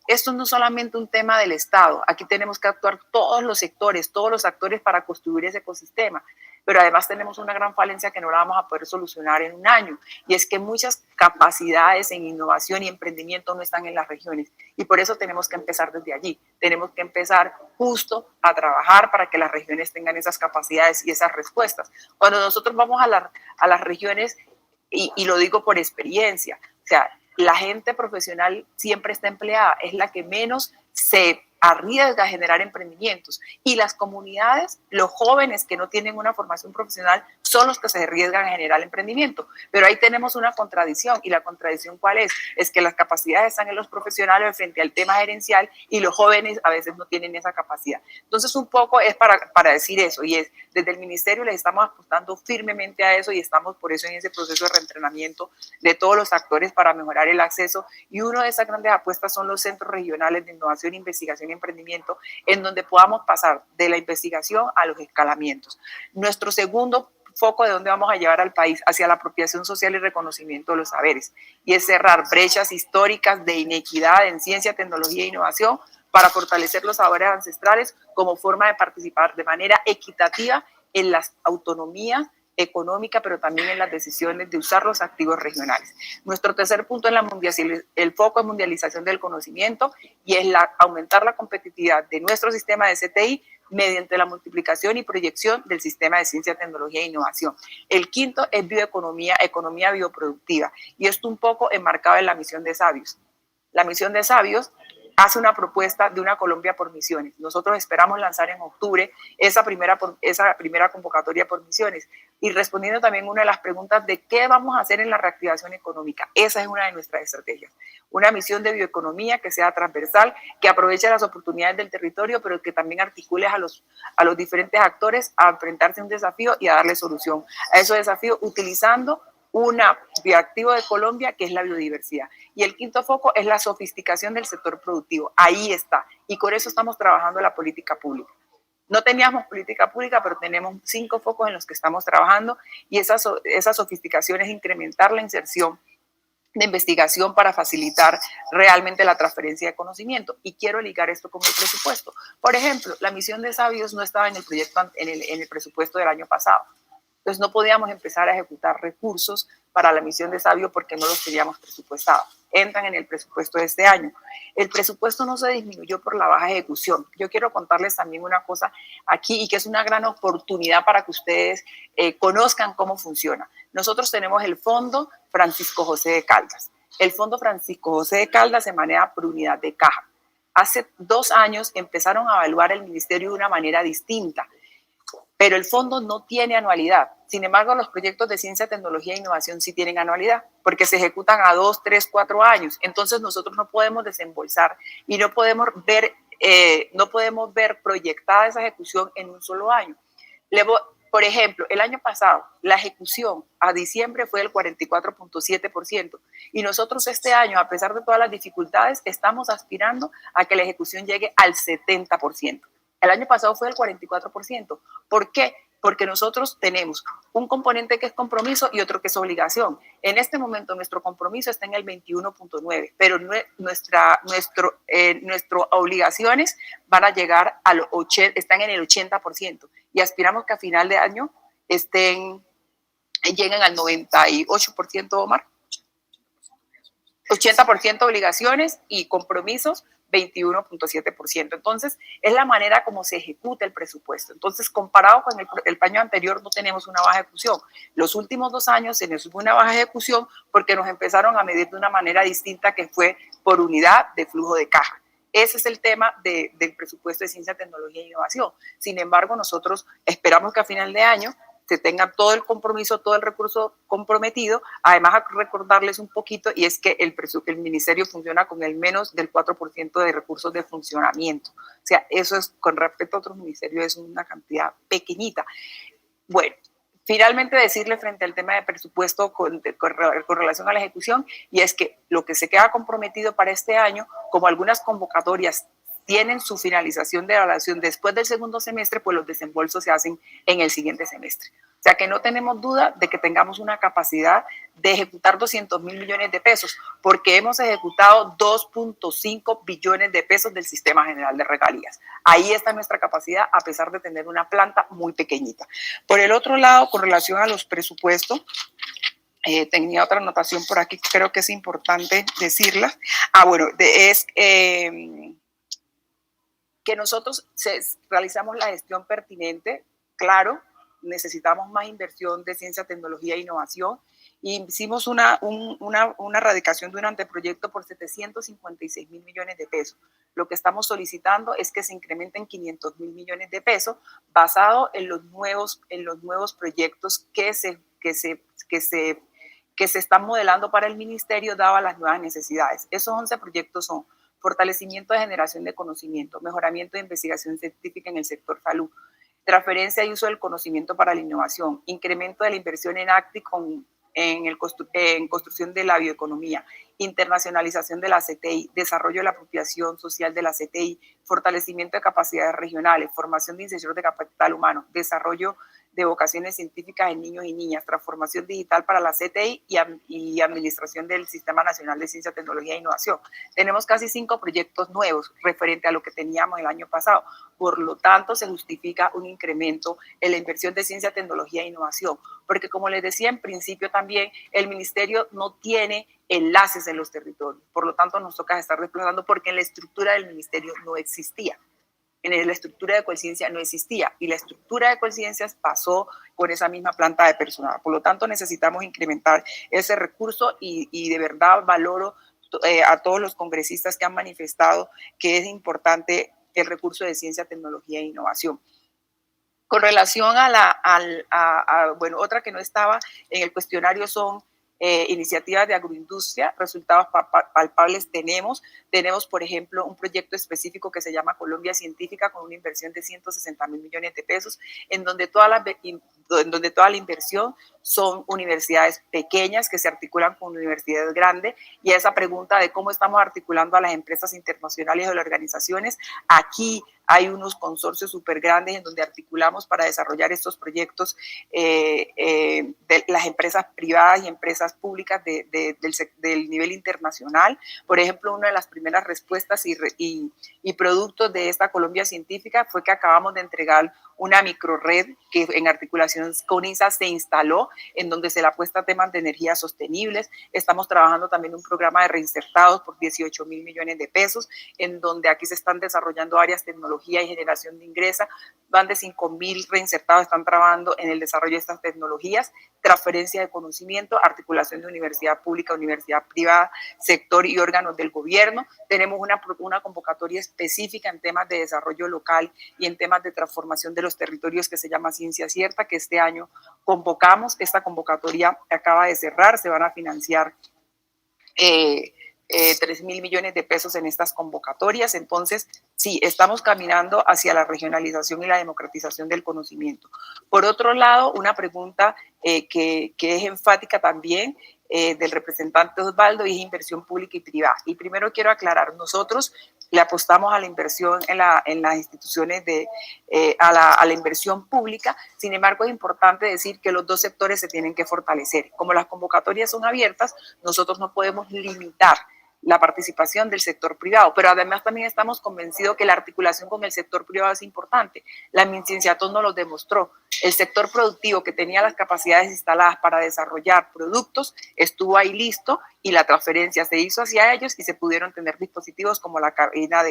esto no es solamente un tema del Estado, aquí tenemos que actuar todos los sectores, todos los actores para construir ese ecosistema, pero además tenemos una gran falencia que no la vamos a poder solucionar en un año, y es que muchas capacidades en innovación y emprendimiento no están en las regiones, y por eso tenemos que empezar desde allí, tenemos que empezar justo a trabajar para que las regiones tengan esas capacidades y esas respuestas. Cuando nosotros vamos a las regiones, y lo digo por experiencia, o sea, la gente profesional siempre está empleada, es la que menos se arriesga a generar emprendimientos, y las comunidades, los jóvenes que no tienen una formación profesional son los que se arriesgan a generar emprendimiento, pero ahí tenemos una contradicción, y la contradicción ¿cuál es? Es que las capacidades están en los profesionales frente al tema gerencial, y los jóvenes a veces no tienen esa capacidad. Entonces un poco es para decir eso, y es desde el ministerio les estamos apostando firmemente a eso, y estamos por eso en ese proceso de reentrenamiento de todos los actores para mejorar el acceso, y una de esas grandes apuestas son los centros regionales de innovación, investigación y emprendimiento, en donde podamos pasar de la investigación a los escalamientos. Nuestro segundo foco de dónde vamos a llevar al país, hacia la apropiación social y reconocimiento de los saberes, y es cerrar brechas históricas de inequidad en ciencia, tecnología e innovación para fortalecer los saberes ancestrales como forma de participar de manera equitativa en las autonomías económica, pero también en las decisiones de usar los activos regionales. Nuestro tercer punto es el foco en mundialización del conocimiento, y es aumentar la competitividad de nuestro sistema de CTI mediante la multiplicación y proyección del sistema de ciencia, tecnología e innovación. El quinto es bioeconomía, economía bioproductiva, y esto un poco enmarcado en la misión de Sabios. La misión de Sabios hace una propuesta de una Colombia por misiones. Nosotros esperamos lanzar en octubre esa primera convocatoria por misiones, y respondiendo también una de las preguntas de qué vamos a hacer en la reactivación económica. Esa es una de nuestras estrategias. Una misión de bioeconomía que sea transversal, que aproveche las oportunidades del territorio, pero que también articule a los diferentes actores a enfrentarse a un desafío y a darle solución a esos desafíos utilizando un bioactivo de Colombia, que es la biodiversidad. Y el quinto foco es la sofisticación del sector productivo. Ahí está. Y con eso estamos trabajando la política pública. No teníamos política pública, pero tenemos 5 focos en los que estamos trabajando, y esa sofisticación es incrementar la inserción de investigación para facilitar realmente la transferencia de conocimiento. Y quiero ligar esto con el presupuesto. Por ejemplo, la misión de Sabios no estaba en el proyecto, en el presupuesto del año pasado. Entonces no podíamos empezar a ejecutar recursos para la misión de Sabio porque no los teníamos presupuestados. Entran en el presupuesto de este año. El presupuesto no se disminuyó por la baja ejecución. Yo quiero contarles también una cosa aquí, y que es una gran oportunidad para que ustedes conozcan cómo funciona. Nosotros tenemos el Fondo Francisco José de Caldas. El Fondo Francisco José de Caldas se maneja por unidad de caja. Hace 2 años empezaron a evaluar el ministerio de una manera distinta, pero el fondo no tiene anualidad. Sin embargo, los proyectos de ciencia, tecnología e innovación sí tienen anualidad, porque se ejecutan a 2, 3, 4 años. Entonces nosotros no podemos desembolsar y no podemos ver proyectada esa ejecución en un solo año. Por ejemplo, el año pasado la ejecución a diciembre fue del 44.7%, y nosotros este año, a pesar de todas las dificultades, estamos aspirando a que la ejecución llegue al 70%. El año pasado fue del 44%. ¿Por qué? Porque nosotros tenemos un componente que es compromiso y otro que es obligación. En este momento nuestro compromiso está en el 21.9%, pero nuestras obligaciones van a llegar están en el 80%, y aspiramos que a final de año lleguen al 98%, Omar. 80% obligaciones y compromisos 21.7%. Entonces, es la manera como se ejecuta el presupuesto. Entonces, comparado con el año anterior, no tenemos una baja ejecución. Los últimos 2 años se nos hubo una baja ejecución porque nos empezaron a medir de una manera distinta, que fue por unidad de flujo de caja. Ese es el tema del presupuesto de ciencia, tecnología e innovación. Sin embargo, nosotros esperamos que a final de año se tenga todo el compromiso, todo el recurso comprometido. Además, a recordarles un poquito, y es que el ministerio funciona con el menos del 4% de recursos de funcionamiento. O sea, eso es, con respecto a otros ministerios, es una cantidad pequeñita. Bueno, finalmente decirle frente al tema de presupuesto con relación a la ejecución, y es que lo que se queda comprometido para este año, como algunas convocatorias tienen su finalización de evaluación después del segundo semestre, pues los desembolsos se hacen en el siguiente semestre. O sea que no tenemos duda de que tengamos una capacidad de ejecutar 200.000 millones de pesos, porque hemos ejecutado 2.5 billones de pesos del Sistema General de Regalías. Ahí está nuestra capacidad, a pesar de tener una planta muy pequeñita. Por el otro lado, con relación a los presupuestos, tenía otra anotación por aquí que creo que es importante decirla. Bueno, que nosotros realizamos la gestión pertinente. Claro, necesitamos más inversión de ciencia, tecnología e innovación. Y hicimos una radicación de un anteproyecto por 756.000 millones de pesos. Lo que estamos solicitando es que se incrementen 500.000 millones de pesos basado en los nuevos proyectos que se están modelando para el ministerio, dadas las nuevas necesidades. Esos 11 proyectos son: fortalecimiento de generación de conocimiento, mejoramiento de investigación científica en el sector salud, transferencia y uso del conocimiento para la innovación, incremento de la inversión en ACTI en construcción de la bioeconomía, internacionalización de la CTI, desarrollo de la apropiación social de la CTI, fortalecimiento de capacidades regionales, formación de inserción de capital humano, desarrollo de vocaciones científicas en niños y niñas, transformación digital para la CTI y administración del Sistema Nacional de Ciencia, Tecnología e Innovación. Tenemos casi 5 proyectos nuevos referente a lo que teníamos el año pasado. Por lo tanto, se justifica un incremento en la inversión de ciencia, tecnología e innovación, porque, como les decía en principio también, el ministerio no tiene enlaces en los territorios. Por lo tanto, nos toca estar desplazando, porque en la estructura del ministerio no existía. En la estructura de Colciencia no existía, y la estructura de Colciencias pasó con esa misma planta de personal. Por lo tanto, necesitamos incrementar ese recurso, y de verdad valoro a todos los congresistas que han manifestado que es importante el recurso de ciencia, tecnología e innovación. Con relación bueno, otra que no estaba en el cuestionario son iniciativas de agroindustria. Resultados palpables tenemos, por ejemplo, un proyecto específico que se llama Colombia Científica, con una inversión de 160.000 millones de pesos, en donde toda la inversión son universidades pequeñas que se articulan con universidades grandes. Y esa pregunta de cómo estamos articulando a las empresas internacionales o las organizaciones, aquí hay unos consorcios súper grandes en donde articulamos para desarrollar estos proyectos de las empresas privadas y empresas públicas del nivel internacional. Por ejemplo, una de las primeras respuestas y productos de esta Colombia Científica fue que acabamos de entregar una microred que, en articulación con INSA, se instaló, en donde se le apuesta a temas de energías sostenibles. Estamos trabajando también un programa de reinsertados por 18.000 millones de pesos, en donde aquí se están desarrollando áreas tecnología y generación de ingresos. Más de 5.000 reinsertados están trabajando en el desarrollo de estas tecnologías, transferencia de conocimiento, articulación de universidad pública, universidad privada, sector y órganos del gobierno. Tenemos una convocatoria específica en temas de desarrollo local y en temas de transformación de los territorios, que se llama Ciencia Cierta, que este año convocamos. Esta convocatoria acaba de cerrar, se van a financiar 3.000 millones de pesos en estas convocatorias. Entonces, sí, estamos caminando hacia la regionalización y la democratización del conocimiento. Por otro lado, una pregunta que es enfática también del representante Osvaldo, y es inversión pública y privada. Y primero quiero aclarar, nosotros le apostamos a la inversión en las instituciones, a la inversión pública. Sin embargo, es importante decir que los dos sectores se tienen que fortalecer. Como las convocatorias son abiertas, nosotros no podemos limitar la participación del sector privado, pero además también estamos convencidos que la articulación con el sector privado es importante. La MinCienciaTO nos lo demostró. El sector productivo, que tenía las capacidades instaladas para desarrollar productos, estuvo ahí listo, y la transferencia se hizo hacia ellos y se pudieron tener dispositivos como la cabina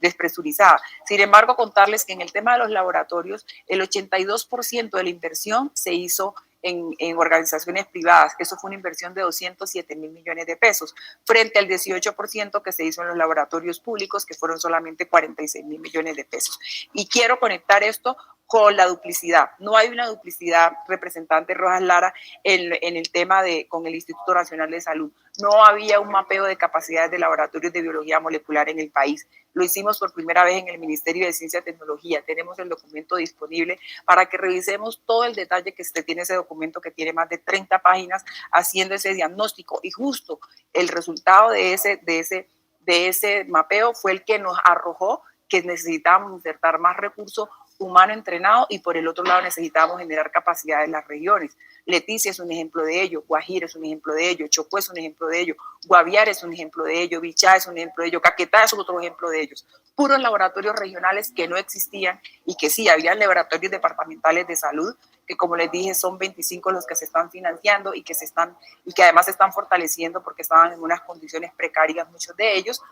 despresurizada. Sin embargo, contarles que en el tema de los laboratorios, el 82% de la inversión se hizo en organizaciones privadas. Eso fue una inversión de 207.000 millones de pesos, frente al 18% que se hizo en los laboratorios públicos, que fueron solamente 46.000 millones de pesos. Y quiero conectar esto con la duplicidad. No hay una duplicidad, representante Rojas Lara, en el tema con el Instituto Nacional de Salud. No había un mapeo de capacidades de laboratorios de biología molecular en el país. Lo hicimos por primera vez en el Ministerio de Ciencia y Tecnología. Tenemos el documento disponible para que revisemos todo el detalle que usted tiene ese documento, que tiene más de 30 páginas haciendo ese diagnóstico. Y justo el resultado de ese mapeo fue el que nos arrojó que necesitábamos insertar más recursos humano entrenado y por el otro lado necesitamos generar capacidad en las regiones. Leticia es un ejemplo de ello, Guajira es un ejemplo de ello, Chocó es un ejemplo de ello, Guaviare es un ejemplo de ello, Bichá es un ejemplo de ello, Caquetá es otro ejemplo de ellos. Puros laboratorios regionales que no existían y que sí, había laboratorios departamentales de salud, que como les dije son 25 los que se están financiando y que además se están fortaleciendo porque estaban en unas condiciones precarias muchos de ellos,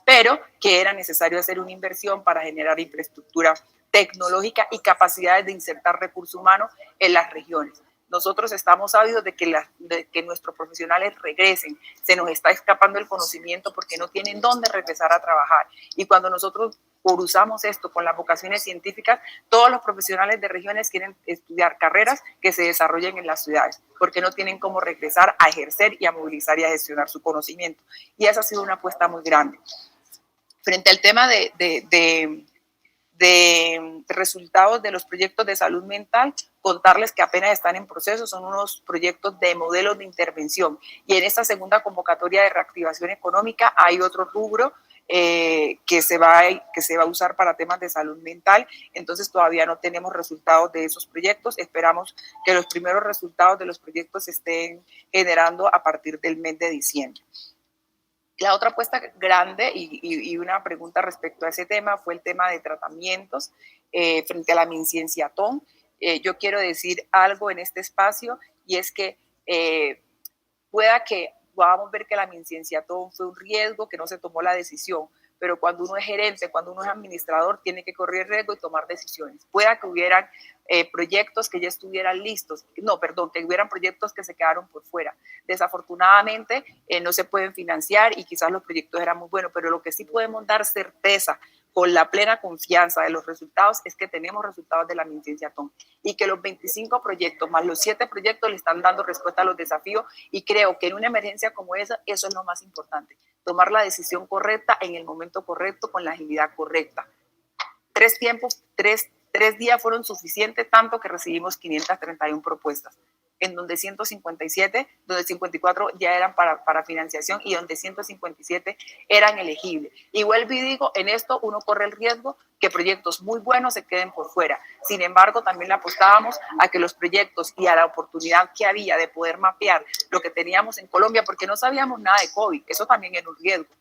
pero que era necesario hacer una inversión para generar infraestructura tecnológica y capacidades de insertar recursos humanos en las regiones. Nosotros estamos ávidos de que nuestros profesionales regresen. Se nos está escapando el conocimiento porque no tienen dónde regresar a trabajar. Y cuando nosotros cruzamos esto con las vocaciones científicas, todos los profesionales de regiones quieren estudiar carreras que se desarrollen en las ciudades, porque no tienen cómo regresar a ejercer y a movilizar y a gestionar su conocimiento. Y esa ha sido una apuesta muy grande. Frente al tema de resultados de los proyectos de salud mental, contarles que apenas están en proceso, son unos proyectos de modelos de intervención. Y en esta segunda convocatoria de reactivación económica hay otro rubro que se va a usar para temas de salud mental. Entonces todavía no tenemos resultados de esos proyectos. Esperamos que los primeros resultados de los proyectos se estén generando a partir del mes de diciembre. La otra apuesta grande y una pregunta respecto a ese tema fue el tema de tratamientos frente a la MinCienciaTon. Yo quiero decir algo en este espacio y es que pueda que podamos ver que la MinCienciaTon fue un riesgo, que no se tomó la decisión, pero cuando uno es gerente, cuando uno es administrador, tiene que correr riesgo y tomar decisiones. Pueda que hubieran proyectos que ya estuvieran listos, que hubieran proyectos que se quedaron por fuera. Desafortunadamente no se pueden financiar y quizás los proyectos eran muy buenos, pero lo que sí podemos dar certeza con la plena confianza de los resultados es que tenemos resultados de la MinCienciaTon y que los 25 proyectos más los 7 proyectos le están dando respuesta a los desafíos, y creo que en una emergencia como esa eso es lo más importante, tomar la decisión correcta en el momento correcto con la agilidad correcta. 3 días fueron suficientes, tanto que recibimos 531 propuestas, en donde 54 ya eran para financiación y donde 157 eran elegibles. Y vuelvo y digo, en esto uno corre el riesgo que proyectos muy buenos se queden por fuera. Sin embargo, también le apostábamos a que los proyectos y a la oportunidad que había de poder mapear lo que teníamos en Colombia, porque no sabíamos nada de COVID, eso también era un riesgo.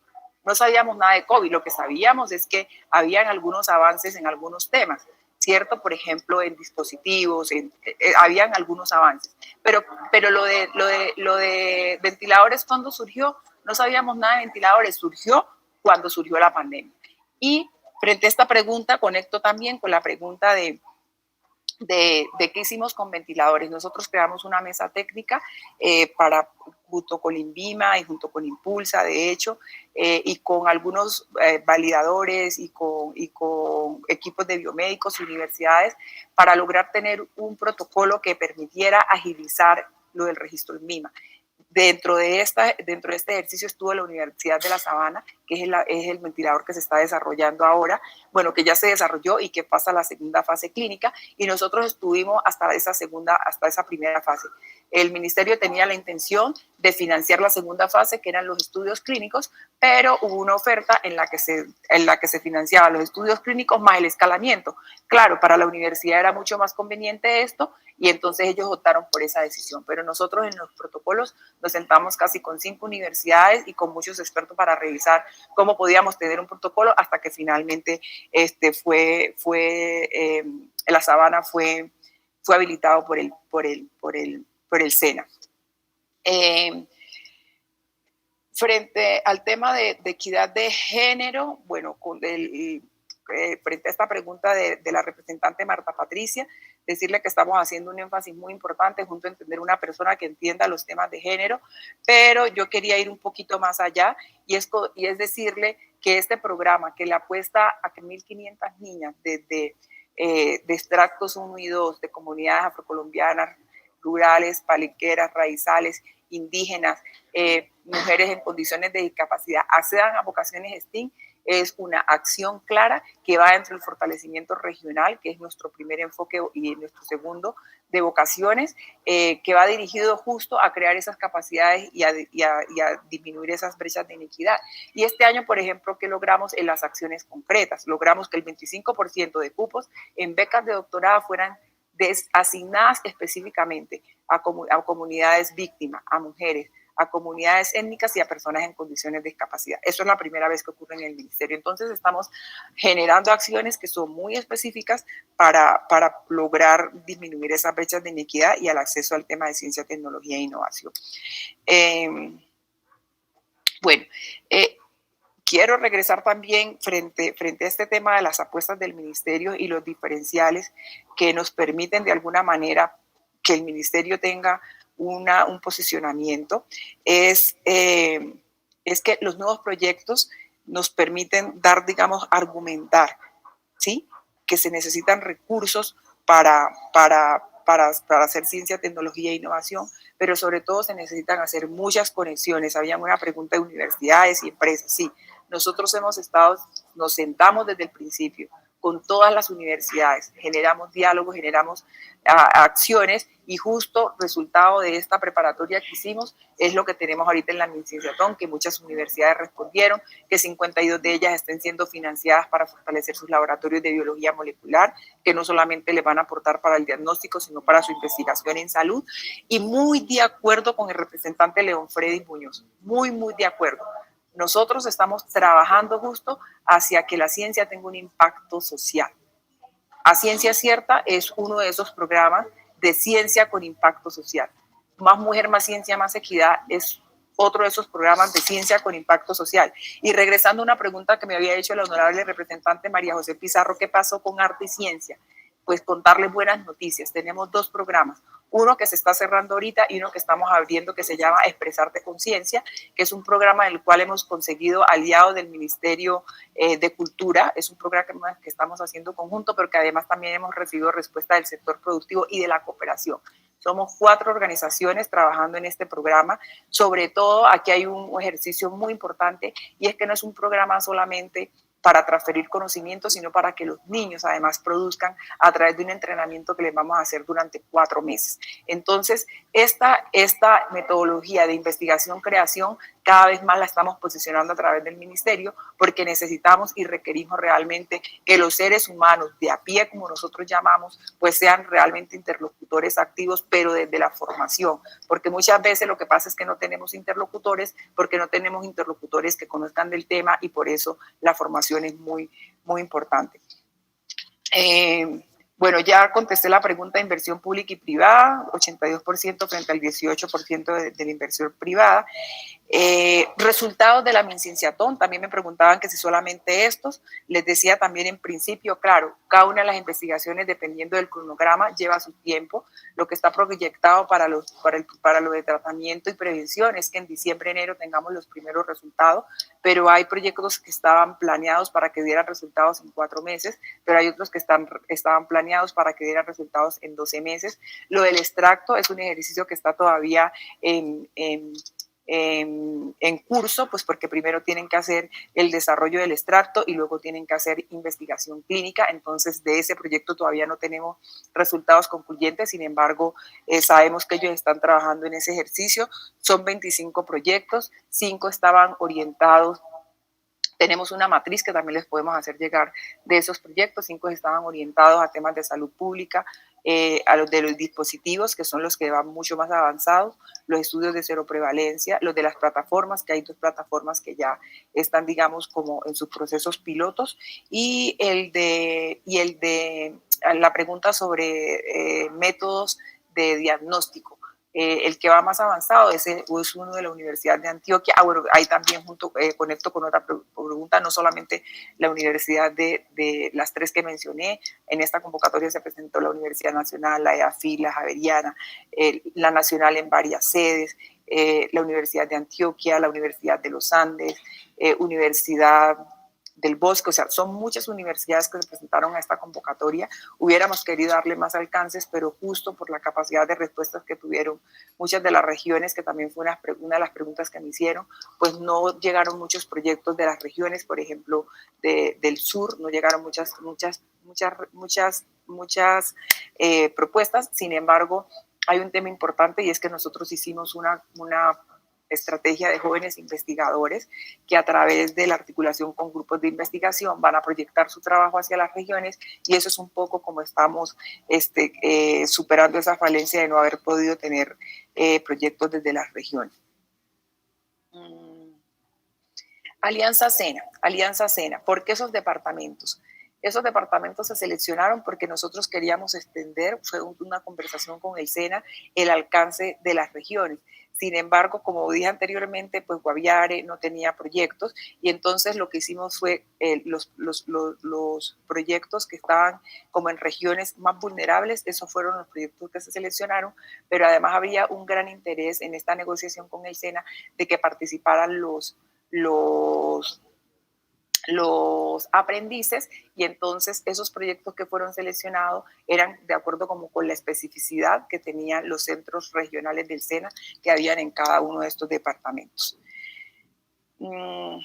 No sabíamos nada de COVID, lo que sabíamos es que habían algunos avances en algunos temas, ¿cierto? Por ejemplo, en dispositivos, habían algunos avances. Pero lo de ventiladores, ¿cuándo surgió? No sabíamos nada de ventiladores, surgió cuando surgió la pandemia. Y frente a esta pregunta, conecto también con la pregunta de qué hicimos con ventiladores. Nosotros creamos una mesa técnica junto con INVIMA y junto con Impulsa, de hecho, y con algunos validadores y con equipos de biomédicos y universidades para lograr tener un protocolo que permitiera agilizar lo del registro INVIMA. Dentro de este ejercicio estuvo la Universidad de La Sabana, que es el ventilador que se está desarrollando ahora, bueno, que ya se desarrolló y que pasa a la segunda fase clínica, y nosotros estuvimos hasta esa primera fase. El ministerio tenía la intención de financiar la segunda fase, que eran los estudios clínicos, pero hubo una oferta en la que se financiaban los estudios clínicos más el escalamiento. Claro, para la universidad era mucho más conveniente esto, y entonces ellos optaron por esa decisión. Pero nosotros en los protocolos nos sentamos casi con 5 universidades y con muchos expertos para revisar cómo podíamos tener un protocolo, hasta que finalmente La Sabana fue habilitado por el SENA. Frente al tema de equidad de género, bueno, frente a esta pregunta de la representante Marta Patricia, decirle que estamos haciendo un énfasis muy importante junto a entender una persona que entienda los temas de género, pero yo quería ir un poquito más allá y es decirle que este programa, que le apuesta a que 1.500 niñas de extractos 1 y 2, de comunidades afrocolombianas, rurales, palenqueras, raizales, indígenas, mujeres en condiciones de discapacidad, accedan a vocaciones STEAM, es una acción clara que va entre el fortalecimiento regional, que es nuestro primer enfoque y nuestro segundo, de vocaciones, que va dirigido justo a crear esas capacidades y a disminuir esas brechas de inequidad. Y este año, por ejemplo, ¿qué logramos en las acciones concretas? Logramos que el 25% de cupos en becas de doctorado fueran asignadas específicamente a comunidades víctimas, a mujeres, a comunidades étnicas y a personas en condiciones de discapacidad. Eso es la primera vez que ocurre en el ministerio. Entonces estamos generando acciones que son muy específicas para lograr disminuir esas brechas de inequidad y el acceso al tema de ciencia, tecnología e innovación. Quiero regresar también frente a este tema de las apuestas del ministerio y los diferenciales que nos permiten de alguna manera que el ministerio tenga un posicionamiento, es que los nuevos proyectos nos permiten dar, digamos, argumentar, ¿sí? Que se necesitan recursos para hacer ciencia, tecnología e innovación, pero sobre todo se necesitan hacer muchas conexiones. Había una pregunta de universidades y empresas, sí. Nosotros nos sentamos desde el principio con todas las universidades, generamos diálogos, generamos acciones y justo resultado de esta preparatoria que hicimos es lo que tenemos ahorita en la MinCienciathon, que muchas universidades respondieron, que 52 de ellas estén siendo financiadas para fortalecer sus laboratorios de biología molecular, que no solamente les van a aportar para el diagnóstico, sino para su investigación en salud, y muy de acuerdo con el representante León Freddy Muñoz, muy de acuerdo. Nosotros estamos trabajando justo hacia que la ciencia tenga un impacto social. A Ciencia Cierta es uno de esos programas de ciencia con impacto social. Más Mujer, Más Ciencia, Más Equidad es otro de esos programas de ciencia con impacto social. Y regresando a una pregunta que me había hecho la honorable representante María José Pizarro, ¿qué pasó con arte y ciencia? Pues contarles buenas noticias. Tenemos 2 programas, uno que se está cerrando ahorita y uno que estamos abriendo que se llama Expresarte con Ciencia, que es un programa en el cual hemos conseguido aliados del Ministerio de Cultura. Es un programa que estamos haciendo conjunto, pero que además también hemos recibido respuesta del sector productivo y de la cooperación. Somos 4 organizaciones trabajando en este programa. Sobre todo, aquí hay un ejercicio muy importante y es que no es un programa solamente para transferir conocimiento, sino para que los niños además produzcan a través de un entrenamiento que les vamos a hacer durante 4 meses. Entonces, esta metodología de investigación-creación cada vez más la estamos posicionando a través del ministerio porque necesitamos y requerimos realmente que los seres humanos de a pie, como nosotros llamamos, pues sean realmente interlocutores activos, pero desde la formación, porque muchas veces lo que pasa es que no tenemos interlocutores porque no tenemos interlocutores que conozcan del tema y por eso la formación es muy importante. Bueno, ya contesté la pregunta de inversión pública y privada, 82% frente al 18% de la inversión privada. Resultados de la MinCienciathon, también me preguntaban que si solamente estos. Les decía también en principio, claro, cada una de las investigaciones, dependiendo del cronograma, lleva su tiempo. Lo que está proyectado para lo de tratamiento y prevención es que en diciembre, enero tengamos los primeros resultados, pero hay proyectos que estaban planeados para que dieran resultados en 4 meses, pero hay otros que estaban planeados para que dieran resultados en 12 meses. Lo del extracto es un ejercicio que está todavía en curso, pues porque primero tienen que hacer el desarrollo del extracto y luego tienen que hacer investigación clínica. Entonces, de ese proyecto todavía no tenemos resultados concluyentes, sin embargo, sabemos que ellos están trabajando en ese ejercicio. Son 25 proyectos, 5 estaban orientados. Tenemos una matriz que también les podemos hacer llegar de esos proyectos. 5 estaban orientados a temas de salud pública, a los de los dispositivos, que son los que van mucho más avanzados, los estudios de cero prevalencia, los de las plataformas, que hay 2 plataformas que ya están, digamos, como en sus procesos pilotos, y el de la pregunta sobre métodos de diagnóstico. El que va más avanzado es uno de la Universidad de Antioquia. Bueno, ahí también conecto con otra pregunta, no solamente la universidad de las tres que mencioné. En esta convocatoria se presentó la Universidad Nacional, la EAFI, la Javeriana, la Nacional en varias sedes, la Universidad de Antioquia, la Universidad de los Andes, Universidad del Bosque, o sea, son muchas universidades que se presentaron a esta convocatoria. Hubiéramos querido darle más alcances, pero justo por la capacidad de respuestas que tuvieron muchas de las regiones, que también fue una de las preguntas que me hicieron, pues no llegaron muchos proyectos de las regiones, por ejemplo, del sur, no llegaron muchas propuestas. Sin embargo, hay un tema importante y es que nosotros hicimos una estrategia de jóvenes investigadores que a través de la articulación con grupos de investigación van a proyectar su trabajo hacia las regiones, y eso es un poco como estamos superando esa falencia de no haber podido tener proyectos desde las regiones. Alianza Sena, ¿por qué esos departamentos? Esos departamentos se seleccionaron porque nosotros queríamos extender, fue una conversación con el SENA, el alcance de las regiones. Sin embargo, como dije anteriormente, pues Guaviare no tenía proyectos, y entonces lo que hicimos fue los proyectos que estaban como en regiones más vulnerables, esos fueron los proyectos que se seleccionaron, pero además había un gran interés en esta negociación con el SENA de que participaran los aprendices, y entonces esos proyectos que fueron seleccionados eran de acuerdo como con la especificidad que tenían los centros regionales del SENA que habían en cada uno de estos departamentos. Bueno,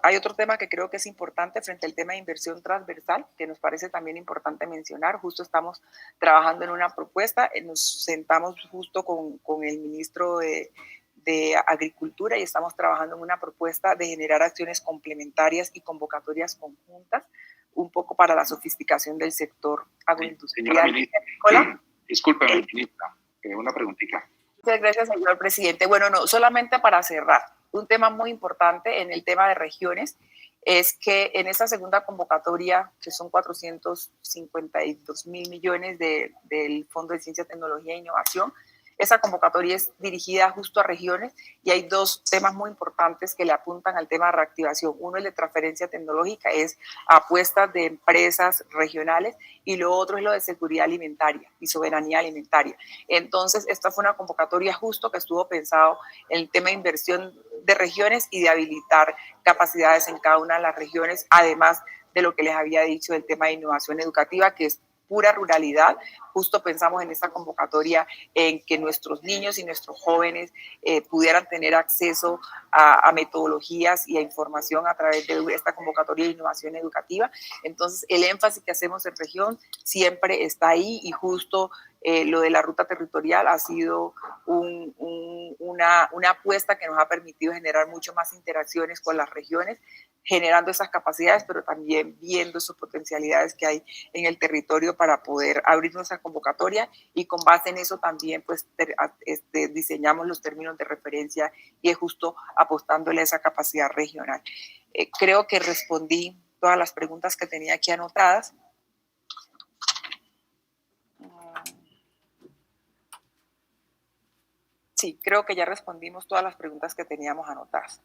hay otro tema que creo que es importante frente al tema de inversión transversal, que nos parece también importante mencionar. Justo estamos trabajando en una propuesta, nos sentamos justo con el ministro de Agricultura y estamos trabajando en una propuesta de generar acciones complementarias y convocatorias conjuntas, un poco para la sofisticación del sector agroindustrial. Discúlpeme, ministra, una preguntita. Muchas gracias, señor presidente. Bueno, no, solamente para cerrar, un tema muy importante en el tema de regiones es que en esta segunda convocatoria, que son 452.000 millones del Fondo de Ciencia, Tecnología e Innovación, esa convocatoria es dirigida justo a regiones, y hay dos temas muy importantes que le apuntan al tema de reactivación. Uno es de transferencia tecnológica, es apuestas de empresas regionales, y lo otro es lo de seguridad alimentaria y soberanía alimentaria. Entonces, esta fue una convocatoria justo que estuvo pensado en el tema de inversión de regiones y de habilitar capacidades en cada una de las regiones, además de lo que les había dicho del tema de innovación educativa, que es pura ruralidad. Justo pensamos en esta convocatoria en que nuestros niños y nuestros jóvenes pudieran tener acceso a metodologías y a información a través de esta convocatoria de innovación educativa. Entonces, el énfasis que hacemos en región siempre está ahí, y justo lo de la ruta territorial ha sido una apuesta que nos ha permitido generar mucho más interacciones con las regiones, generando esas capacidades, pero también viendo esas potencialidades que hay en el territorio para poder abrir nuestra convocatoria, y con base en eso también pues diseñamos los términos de referencia, y es justo apostándole a esa capacidad regional. Creo que respondí todas las preguntas que tenía aquí anotadas. Sí, creo que ya respondimos todas las preguntas que teníamos anotadas.